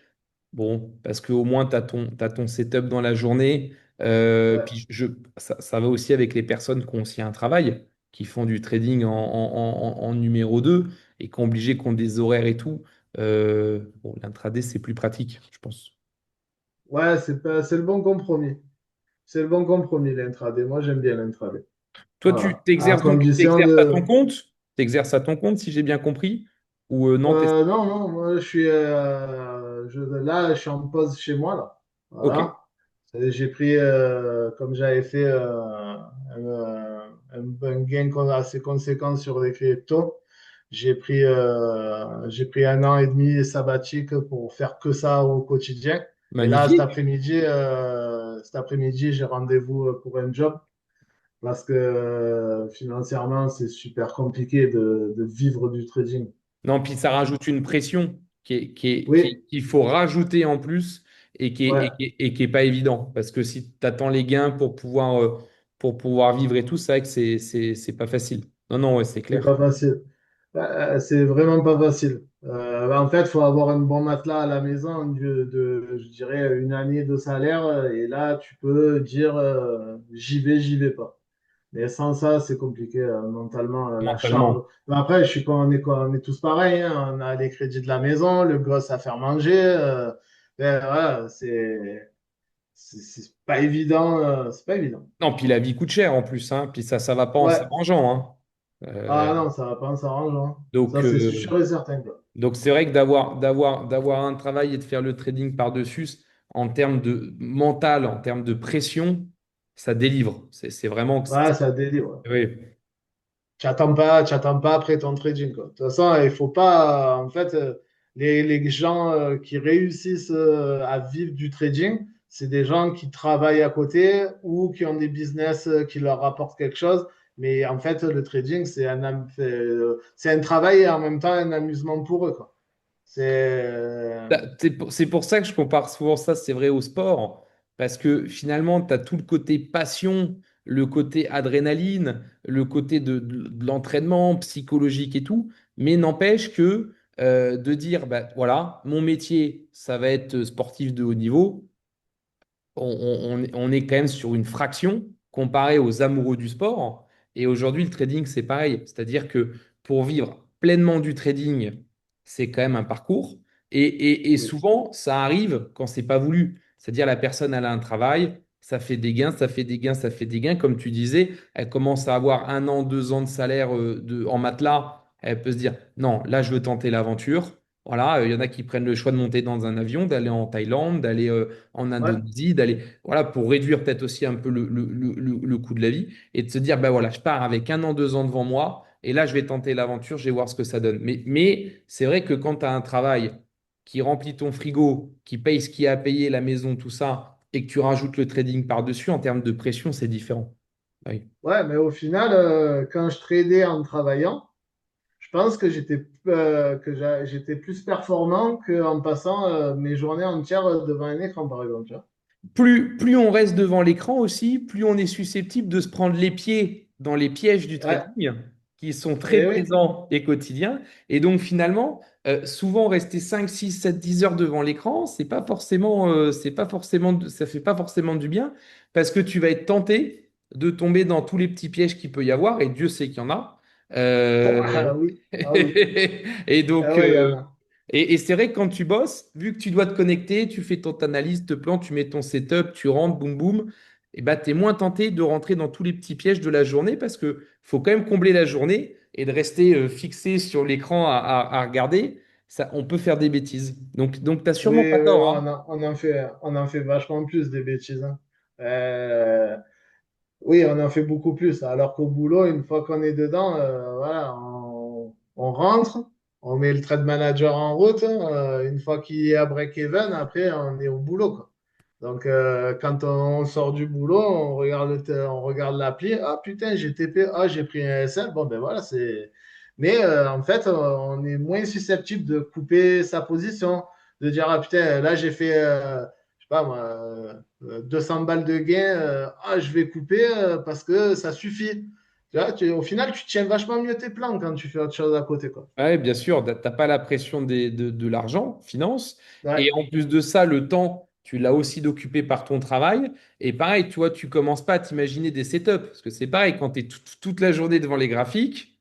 Bon, parce qu'au moins, t'as ton setup dans la journée. Ouais. Puis ça va aussi avec les personnes qui ont aussi un travail, qui font du trading en numéro 2 et qui ont des horaires et tout. Bon, l'intraday, c'est plus pratique, je pense. Ouais, c'est le bon compromis. C'est le bon compromis, l'intraday. Moi, j'aime bien l'intraday. Toi, tu Voilà. À t'exerces donc condition t'exerces à ton de. compte? T'exerces à ton compte, si j'ai bien compris? Ou non, Non, non, moi là, je suis en pause chez moi là. Ok. Voilà. J'ai pris, comme j'avais fait un gain assez conséquent sur les cryptos, j'ai pris un an et demi sabbatique pour faire que ça au quotidien. Et là, Magnifique. cet après-midi, j'ai rendez-vous pour un job parce que financièrement, c'est super compliqué de vivre du trading. Non, puis ça rajoute une pression Oui, qu'il faut rajouter en plus ouais. et qui est pas évident. Parce que si tu attends les gains pour pouvoir vivre et tout, c'est vrai que c'est pas facile. Non, non, ouais, c'est C'est clair. pas facile. C'est vraiment pas facile. En fait, il faut avoir un bon matelas à la maison je dirais, une année de salaire. Et là, tu peux dire, j'y vais pas. Mais sans ça, c'est compliqué mentalement, la charge. Mentalement. Mais après, on est tous pareils, hein. On a les crédits de la maison, le gosse à faire manger. Voilà, c'est pas évident. C'est pas évident. Non, puis la vie coûte cher en plus, hein. Puis ça va pas en Ouais. s'arrangeant, hein. Ah non, ça va pas en s'arrangeant, hein. Donc, Ça, c'est sûr et certain, quoi. Donc c'est vrai que d'avoir un travail et de faire le trading par-dessus, en termes de mental, en termes de pression, ça délivre. C'est vraiment. Ouais, ça délire. Oui. Tu attends pas après ton trading, quoi. De toute façon, il faut pas. En fait, les gens qui réussissent à vivre du trading, c'est des gens qui travaillent à côté ou qui ont des business qui leur rapportent quelque chose. Mais en fait, le trading, c'est un travail et en même temps un amusement pour eux, quoi. C'est. C'est pour ça que je compare souvent ça, c'est vrai, au sport, parce que finalement, tu as tout le côté passion, le côté adrénaline, le côté de l'entraînement psychologique et tout, mais n'empêche que de dire, bah, voilà, mon métier, ça va être sportif de haut niveau, on est quand même sur une fraction comparé aux amoureux du sport. Et aujourd'hui, le trading, c'est pareil. C'est-à-dire que pour vivre pleinement du trading, c'est quand même un parcours. Et Oui. souvent, ça arrive quand c'est pas voulu. C'est-à-dire la personne, elle a un travail, ça fait des gains, ça fait des gains, ça fait des gains. Comme tu disais, elle commence à avoir un an, 2 ans de salaire en matelas. Elle peut se dire, non, là, je veux tenter l'aventure. Voilà, il y en a qui prennent le choix de monter dans un avion, d'aller en Thaïlande, d'aller en Ouais. Indonésie, d'aller, voilà, pour réduire peut-être aussi un peu le coût de la vie et de se dire, ben voilà, je pars avec un an, 2 ans devant moi et là, je vais tenter l'aventure, je vais voir ce que ça donne. Mais c'est vrai que quand tu as un travail qui remplit ton frigo, qui paye ce qu'il y a à payer, la maison, tout ça, et que tu rajoutes le trading par-dessus, en termes de pression, c'est différent. Oui. Ouais, mais au final, quand je tradais en travaillant, je pense que j'étais plus performant qu'en passant mes journées entières devant un écran, par exemple. Tu vois. Plus on reste devant l'écran aussi, plus on est susceptible de se prendre les pieds dans les pièges du Ouais, trading qui sont très et oui. présents et quotidiens. Et donc finalement, souvent rester 5, 6, 7, 10 heures devant l'écran, c'est pas forcément, ça fait pas forcément du bien parce que tu vas être tenté de tomber dans tous les petits pièges qu'il peut y avoir, et Dieu sait qu'il y en a. Oh, Euh, ah oui, ah oui. et Ah donc, ouais, il y en a. et c'est vrai que quand tu bosses, vu que tu dois te connecter, tu fais ton analyse, te plan, tu mets ton setup, tu rentres, boum boum, et bah, tu es moins tenté de rentrer dans tous les petits pièges de la journée parce que faut quand même combler la journée et de rester fixé sur l'écran à regarder. Ça, on peut faire des bêtises. Donc tu n'as Oui, sûrement pas oui, tort, oui, hein. on en fait vachement plus des bêtises, hein. Euh, oui, on en fait beaucoup plus. Alors qu'au boulot, une fois qu'on est dedans, voilà, on rentre, on met le trade manager en route. Une fois qu'il est à break-even, après, on est au boulot, quoi. Donc, quand on sort du boulot, on regarde l'appli. Ah putain, j'ai TP. Ah, j'ai pris un SL. Bon, ben voilà, c'est. Mais en fait, on est moins susceptible de couper sa position, de dire, ah putain, là, j'ai fait, je sais pas moi, 200 balles de gain. Ah, je vais couper parce que ça suffit. Tu vois, au final, tu tiens vachement mieux tes plans quand tu fais autre chose à côté, quoi. Ouais, bien sûr, t'as pas la pression de l'argent, finance. Et Ouais. en plus de ça, le temps, tu l'as aussi d'occuper par ton travail. Et pareil, tu vois, tu commences pas à t'imaginer des setups. Parce que c'est pareil, quand tu es toute la journée devant les graphiques,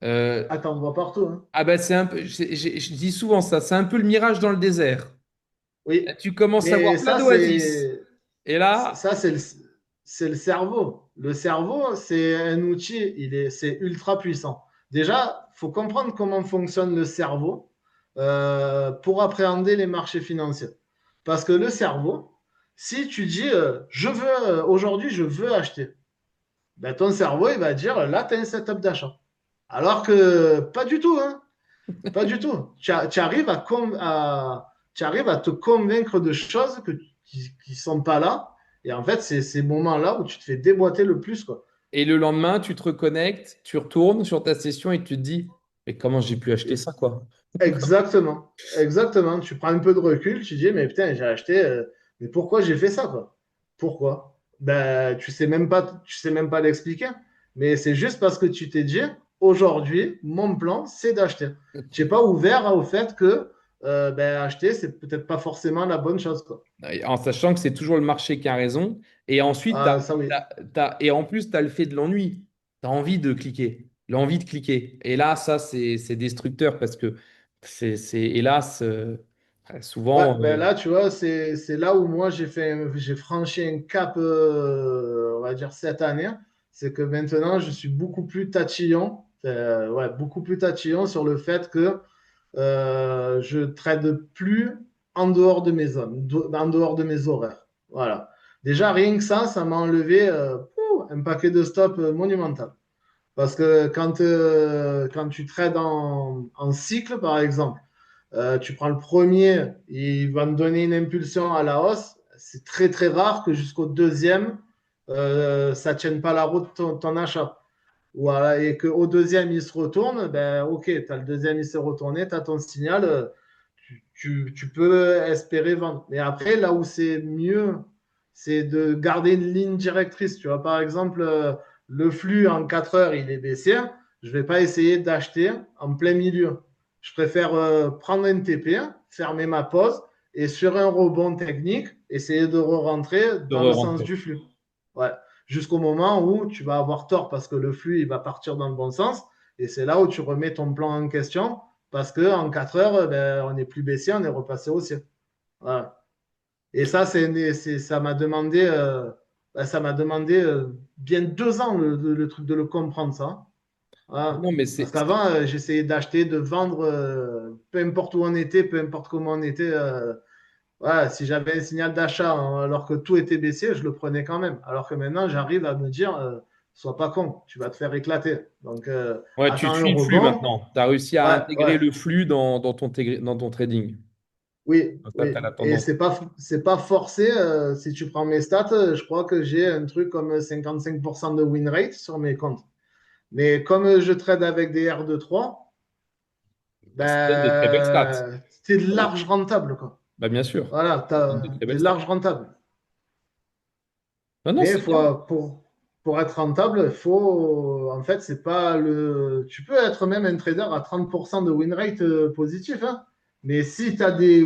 euh, Ah, t'en vois partout, hein. ah bah c'est un peu, je dis souvent ça, c'est un peu le mirage dans le désert. Là, Oui. tu commences à voir Mais plein ça, d'oasis. c'est. Et là, Ça, c'est le cerveau. le cerveau, c'est un outil, c'est ultra puissant. Déjà, il faut comprendre comment fonctionne le cerveau pour appréhender les marchés financiers. Parce que le cerveau, si tu dis aujourd'hui, je veux acheter, ben, ton cerveau, il va dire là, tu as un setup d'achat. Alors que pas du tout, hein. Pas du tout. Tu arrives tu arrives à te convaincre de choses qui ne sont pas là. Et en fait, c'est ces moments-là où tu te fais déboîter le plus, quoi. Et le lendemain, tu te reconnectes, tu retournes sur ta session et tu te dis, mais comment j'ai pu acheter Et- ça, quoi? exactement. Exactement. Tu prends un peu de recul, tu dis, mais putain, j'ai acheté, mais pourquoi j'ai fait ça, quoi? Pourquoi? Ben, tu sais même pas l'expliquer. Mais c'est juste parce que tu t'es dit, aujourd'hui, mon plan, c'est d'acheter. Tu n'es pas ouvert au fait que ben, acheter, c'est peut-être pas forcément la bonne chose, quoi. En sachant que c'est toujours le marché qui a raison. Et ensuite, Ah, ça oui. et en plus, tu as le fait de l'ennui. Tu as envie de cliquer, l'envie de cliquer. Et là, ça, c'est destructeur parce que hélas, Ouais, souvent. ben là, tu vois, c'est là où moi j'ai franchi un cap, on va dire cette année. C'est que maintenant, je suis beaucoup plus tatillon, ouais, beaucoup plus tatillon sur le fait que je trade plus en dehors de mes zones, en dehors de mes horaires. Voilà. Déjà, rien que ça m'a enlevé un paquet de stops monumental. Parce que quand tu trades en cycle, par exemple, tu prends le premier, il va me donner une impulsion à la hausse. C'est très très rare que jusqu'au deuxième, ça ne tienne pas la route ton achat. Voilà, et qu'au deuxième, il se retourne, ben ok, tu as le deuxième, il s'est retourné, tu as ton signal, tu peux espérer vendre. Mais après, là où c'est mieux, c'est de garder une ligne directrice. Tu vois, par exemple, le flux en 4 heures, il est baissier. Je ne vais pas essayer d'acheter en plein milieu. Je préfère prendre un TP, fermer ma pause et sur un rebond technique, essayer de re-rentrer De dans le sens re-rentrer. du flux. Ouais. Jusqu'au moment où tu vas avoir tort parce que le flux il va partir dans le bon sens. Et c'est là où tu remets ton plan en question parce qu'en 4 heures, ben, on est plus baissier, on est repassé haussier. Voilà. Et ça, ça m'a demandé bien 2 ans le truc de le comprendre, ça. Voilà. Non, mais Parce qu'avant, j'essayais d'acheter, de vendre, peu importe où on était, peu importe comment on était. Voilà, si j'avais un signal d'achat hein, alors que tout était baissier, je le prenais quand même. Alors que maintenant, j'arrive à me dire, sois pas con, tu vas te faire éclater. Donc, ouais, tu attends un suis le flux rebond. maintenant. Tu as réussi à Ouais, intégrer ouais. le flux dans ton trading. Oui, Donc ça, tu oui. as la Et tendance. c'est pas forcé. Si tu prends mes stats, je crois que j'ai un truc comme 55% de win rate sur mes comptes. Mais comme je trade avec des R2-3, Bah, ça donne de très belles stats. ben, c'est large rentable, quoi. Bah, bien sûr. Voilà, Ça donne de très t'es belles stats. large rentable. Non, non, Mais c'est bien. pour être rentable, il faut, en fait, c'est pas tu peux être même un trader à 30% de win rate positif, hein. Mais si tu as des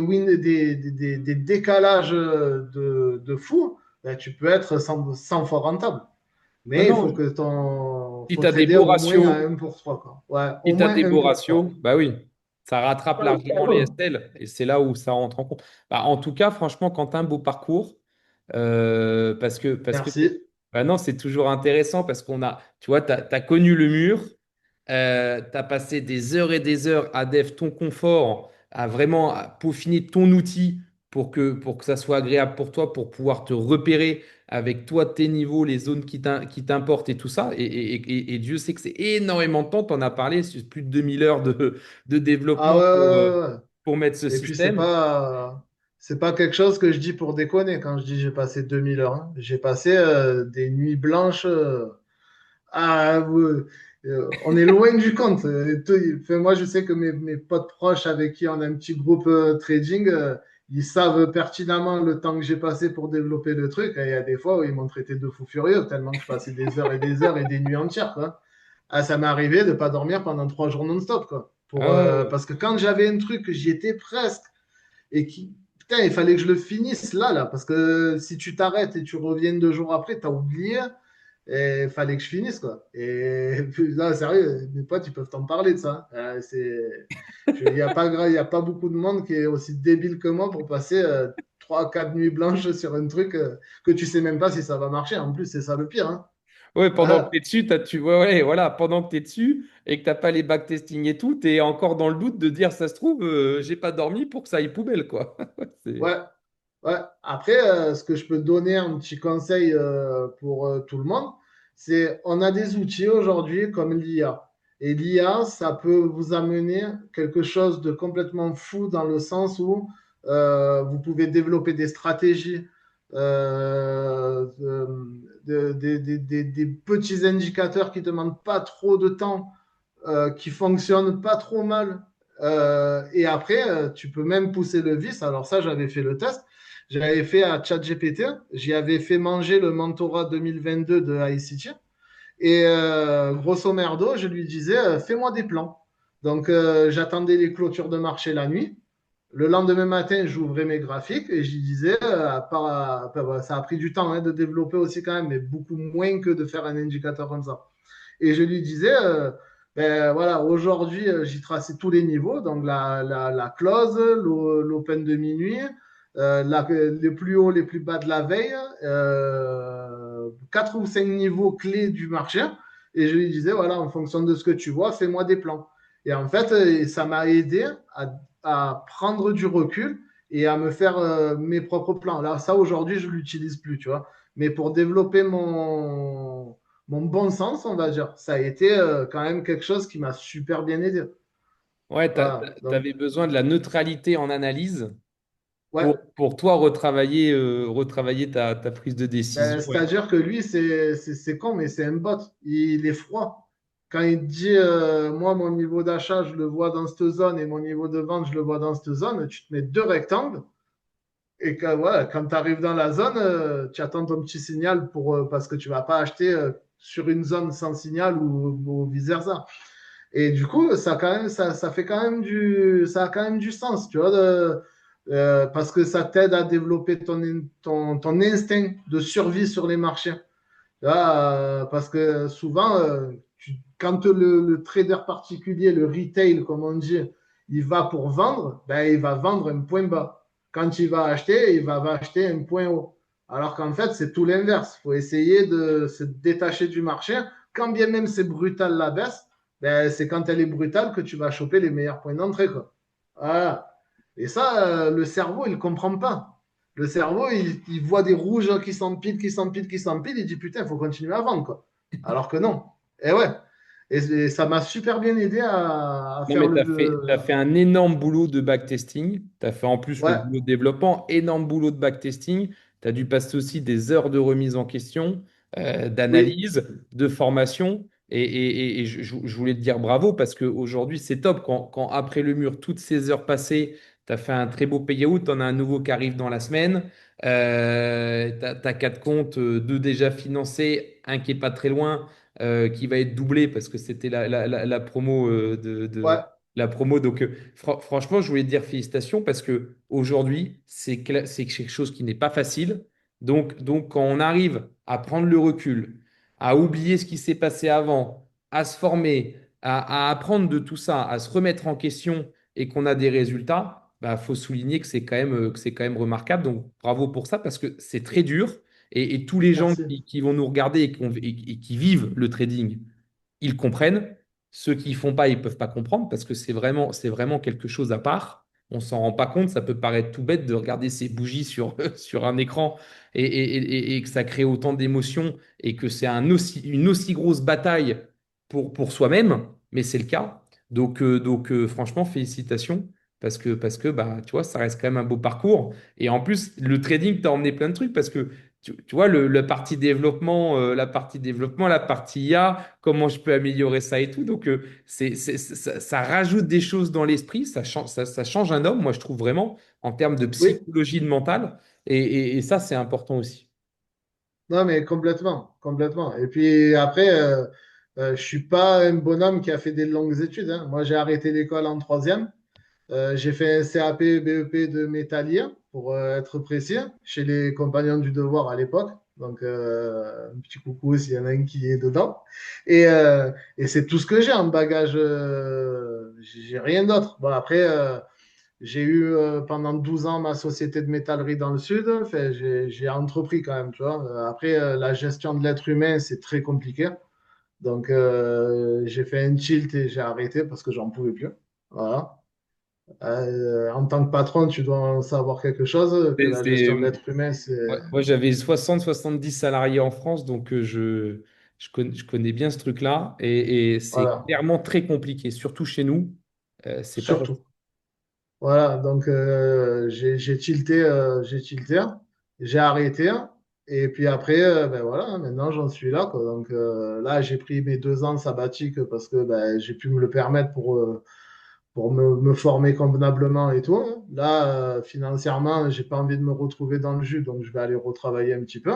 décalages de fou, ben, tu peux être 100 fois rentable. Non, Mais il non. faut Si tu faut as des trader beaux au moins à ratios, 1 pour 3, quoi. Ouais, si au tu as moins des 1 beaux pour ratios, 3. bah oui, ça rattrape largement les SL et c'est là où ça rentre en compte. Bah, en tout cas, franchement, Quentin, beau parcours. Parce que Merci. bah non, c'est toujours intéressant parce tu vois, tu as connu le mur, tu as passé des heures et des heures à dev ton confort, à vraiment à peaufiner ton outil pour que ça soit agréable pour toi, pour pouvoir te repérer avec toi, tes niveaux, les zones qui t'importent et tout ça. Et Dieu sait que c'est énormément de temps, tu en as parlé, c'est plus de 2000 heures de Ah développement ouais, ouais, ouais, ouais. pour mettre ce Et puis, système. c'est pas quelque chose que je dis pour déconner quand je dis j'ai passé 2000 heures, hein. J'ai passé des nuits blanches. On est loin du compte. Enfin, moi, je sais que mes potes proches avec qui on a un petit groupe trading, ils savent pertinemment le temps que j'ai passé pour développer le truc. Et il y a des fois où ils m'ont traité de fou furieux, tellement que je passais des heures et des heures et des nuits entières, quoi. Ah, ça m'est arrivé de ne pas dormir pendant 3 jours non-stop, quoi. Ah ouais. Parce que quand j'avais un truc, j'y étais presque et qui, putain, il fallait que je le finisse là, parce que si tu t'arrêtes et tu reviens 2 jours après, tu as oublié, et il fallait que je finisse, quoi. Et puis là, sérieux, mes potes, ils peuvent t'en parler de ça. Il n'y a pas, il y a pas beaucoup de monde qui est aussi débile que moi pour passer 3, 4 nuits blanches sur un truc que tu sais même pas si ça va marcher. En plus, c'est ça le pire, hein. Ouais, pendant que Voilà. tu es dessus, ouais, ouais, voilà, pendant que tu es dessus et que tu n'as pas les backtesting et tout, tu es encore dans le doute de dire, ça se trouve, j'ai pas dormi pour que ça aille poubelle, quoi. C'est- Ouais, ouais. Après, ce que je peux donner un petit conseil pour tout le monde, c'est on a des outils aujourd'hui comme l'IA. Et l'IA, ça peut vous amener quelque chose de complètement fou dans le sens où vous pouvez développer des stratégies, des petits indicateurs qui ne demandent pas trop de temps, qui fonctionnent pas trop mal. Et après, tu peux même pousser le vice. Alors ça, j'avais fait le test. J'avais fait à ChatGPT. J'y avais fait manger le mentorat 2022 de ICT. Et grosso merdo, je lui disais, fais-moi des plans. Donc, j'attendais les clôtures de marché la nuit. Le lendemain matin, j'ouvrais mes graphiques et je lui disais, ça a pris du temps hein, de développer aussi quand même, mais beaucoup moins que de faire un indicateur comme ça. Et je lui disais, ben, voilà, aujourd'hui, j'ai tracé tous les niveaux, donc la close, l'open de minuit, les plus hauts, les plus bas de la veille, quatre ou cinq niveaux clés du marché. Et je lui disais, voilà, en fonction de ce que tu vois, fais-moi des plans. Et en fait, ça m'a aidé à prendre du recul et à me faire mes propres plans. Là, ça, aujourd'hui, je ne l'utilise plus, tu vois. Mais pour développer mon bon sens, on va dire. Ça a été quand même quelque chose qui m'a super bien aidé. Ouais, Voilà. tu Donc, avais besoin de la neutralité en analyse ouais. pour toi retravailler ta prise de décision. Ben, Ouais. c'est-à-dire que lui, c'est con, mais c'est un bot. Il est froid. Quand il dit, moi, mon niveau d'achat, je le vois dans cette zone et mon niveau de vente, je le vois dans cette zone, tu te mets deux rectangles et que, voilà, quand tu arrives dans la zone, tu attends ton petit signal parce que tu ne vas pas acheter sur une zone sans signal ou vice-versa. Et du coup, ça fait quand même ça a quand même du sens, tu vois, parce que ça t'aide à développer ton instinct de survie sur les marchés. Tu vois, parce que souvent, quand le trader particulier, le retail, comme on dit, il va pour vendre, ben, il va vendre un point bas. Quand il va acheter un point haut. Alors qu'en fait, c'est tout l'inverse. Il faut essayer de se détacher du marché. Quand bien même c'est brutal la baisse, ben, c'est quand elle est brutale que tu vas choper les meilleurs points d'entrée, quoi. Voilà. Et ça, le cerveau, il ne comprend pas. Le cerveau, il voit des rouges qui s'empilent, qui s'empilent, qui s'empilent. Il dit putain, il faut continuer à vendre, quoi. Alors que non. Et ouais. Et ça m'a super bien aidé à Non, faire mais t'as fait un énorme boulot de backtesting. Tu as fait en plus le Ouais, boulot de développement, énorme boulot de backtesting. Tu as dû passer aussi des heures de remise en question, oui, d'analyse, de formation. Et je voulais te dire bravo parce qu'aujourd'hui, c'est top. Quand après le mur, toutes ces heures passées, tu as fait un très beau payout, tu en as un nouveau qui arrive dans la semaine. Tu as quatre comptes, deux déjà financés, un qui est pas très loin qui va être doublé parce que c'était la promo ouais, la promo. Donc, franchement, je voulais te dire félicitations parce que aujourd'hui, c'est quelque chose qui n'est pas facile. Donc, quand on arrive à prendre le recul, à oublier ce qui s'est passé avant, à se former, à apprendre de tout ça, à se remettre en question et qu'on a des résultats, bah, faut souligner que c'est quand même remarquable. Donc, bravo pour ça parce que c'est très dur. Et tous les gens merci. qui vont nous regarder et qui vivent le trading, ils comprennent. Ceux qui ne font pas, ils ne peuvent pas comprendre parce que c'est vraiment quelque chose à part. On s'en rend pas compte. Ça peut paraître tout bête de regarder ces bougies sur, sur un écran et que ça crée autant d'émotions et que c'est une aussi grosse bataille pour soi-même, mais c'est le cas. Donc, franchement, félicitations parce que bah, tu vois, ça reste quand même un beau parcours. Et en plus, le trading t'a emmené plein de trucs parce que tu vois, la partie développement, la partie IA, comment je peux améliorer ça et tout. Donc, ça rajoute des choses dans l'esprit, ça change un homme, moi, je trouve vraiment, en termes de Oui, psychologie de mental. Et ça, c'est important aussi. non, mais complètement, complètement. Et puis après, je suis pas un bonhomme qui a fait des longues études, hein. Moi, j'ai arrêté l'école en troisième. J'ai fait un CAP, BEP de métallier, pour être précis, chez les compagnons du devoir à l'époque. Donc, un petit coucou s'il y en a un qui est dedans. Et c'est tout ce que j'ai en bagage. J'ai rien d'autre. Bon, après, J'ai eu pendant 12 ans ma société de métallerie dans le sud. Enfin, j'ai entrepris quand même, tu vois. Après, la gestion de l'être humain, c'est très compliqué. Donc, j'ai fait un tilt et j'ai arrêté parce que j'en pouvais plus. Voilà. En tant que patron, tu dois en savoir quelque chose, que la gestion de l'être humain, c'est... Ouais, moi, j'avais 60-70 salariés en France, donc je connais bien ce truc-là. Et c'est Voilà, clairement très compliqué, surtout chez nous. C'est pas facile. surtout. Voilà, donc j'ai tilté, j'ai arrêté. Et puis après, ben voilà, maintenant j'en suis là, quoi. Donc là, j'ai pris mes 2 ans sabbatiques parce que ben, j'ai pu me le permettre pour me former convenablement et tout, hein. Là, financièrement, j'ai pas envie de me retrouver dans le jus, donc je vais aller retravailler un petit peu.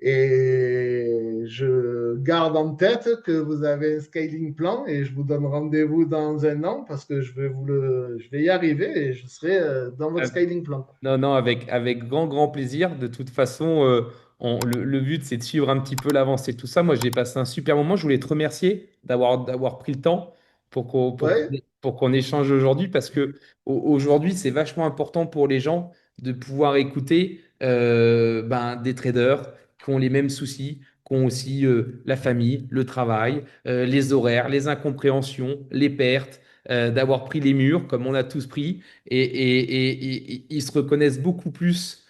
Et je garde en tête que vous avez un scaling plan et je vous donne rendez-vous dans un an parce que je vais y arriver et je serai dans votre scaling plan. Non, non, avec grand, grand plaisir. De toute façon, le but, c'est de suivre un petit peu l'avancée. Tout ça, moi, j'ai passé un super moment. Je voulais te remercier d'avoir pris le temps Ouais, pour qu'on échange aujourd'hui parce que aujourd'hui, c'est vachement important pour les gens de pouvoir écouter ben, des traders qui ont les mêmes soucis, qui ont aussi la famille, le travail, les horaires, les incompréhensions, les pertes, d'avoir pris les murs comme on a tous pris et ils se reconnaissent beaucoup plus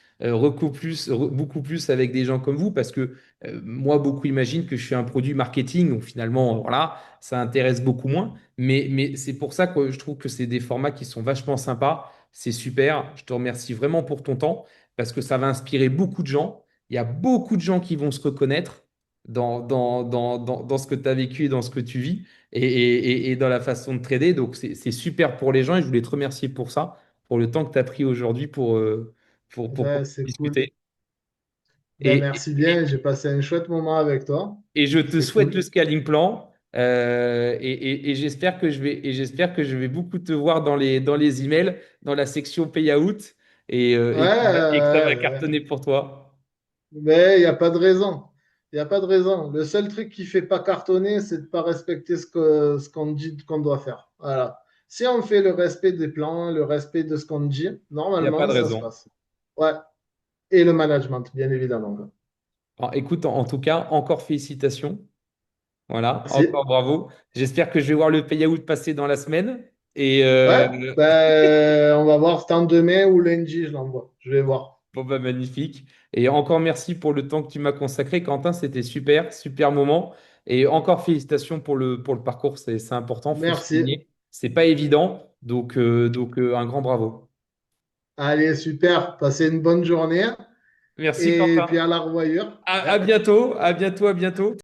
avec des gens comme vous parce que moi, beaucoup imaginent que je suis un produit marketing, donc finalement, voilà, ça intéresse beaucoup moins. Mais c'est pour ça que je trouve que c'est des formats qui sont vachement sympas. C'est super. Je te remercie vraiment pour ton temps parce que ça va inspirer beaucoup de gens. Il y a beaucoup de gens qui vont se reconnaître dans ce que tu as vécu et dans ce que tu vis et dans la façon de trader. Donc, c'est super pour les gens et je voulais te remercier pour ça, pour le temps que tu as pris aujourd'hui pour qu'on ben, puisse c'est cool. discuter. Ben, Et, merci bien, j'ai passé un chouette moment avec toi. et je te C'est souhaite cool. le scaling plan et j'espère que je vais beaucoup te voir dans les emails, dans la section payout Ouais, et que ça va cartonner pour toi. mais il n'y a pas de raison. Il n'y a pas de raison. Le seul truc qui fait pas cartonner, c'est de pas respecter ce qu'on dit qu'on doit faire. Voilà. Si on fait le respect des plans, le respect de ce qu'on dit, Il n'y a pas normalement, de ça se raison. passe. Ouais. Et le management, bien évidemment, quoi. Alors, écoute, en tout cas, encore félicitations. Voilà, Merci. encore bravo. J'espère que je vais voir le payout passer dans la semaine. Et Ouais, ben, on va voir tant demain ou lundi, je l'envoie. Je vais voir. bon, bah, magnifique. Et encore merci pour le temps que tu m'as consacré, Quentin. C'était super, super moment. Et encore félicitations pour le parcours. C'est important, faut le Merci. souligner. C'est pas évident. Donc, un grand bravo. Allez, super. Passez une bonne journée. Merci, Et puis Quentin. à la revoyure. Ouais. À bientôt, à bientôt, à bientôt.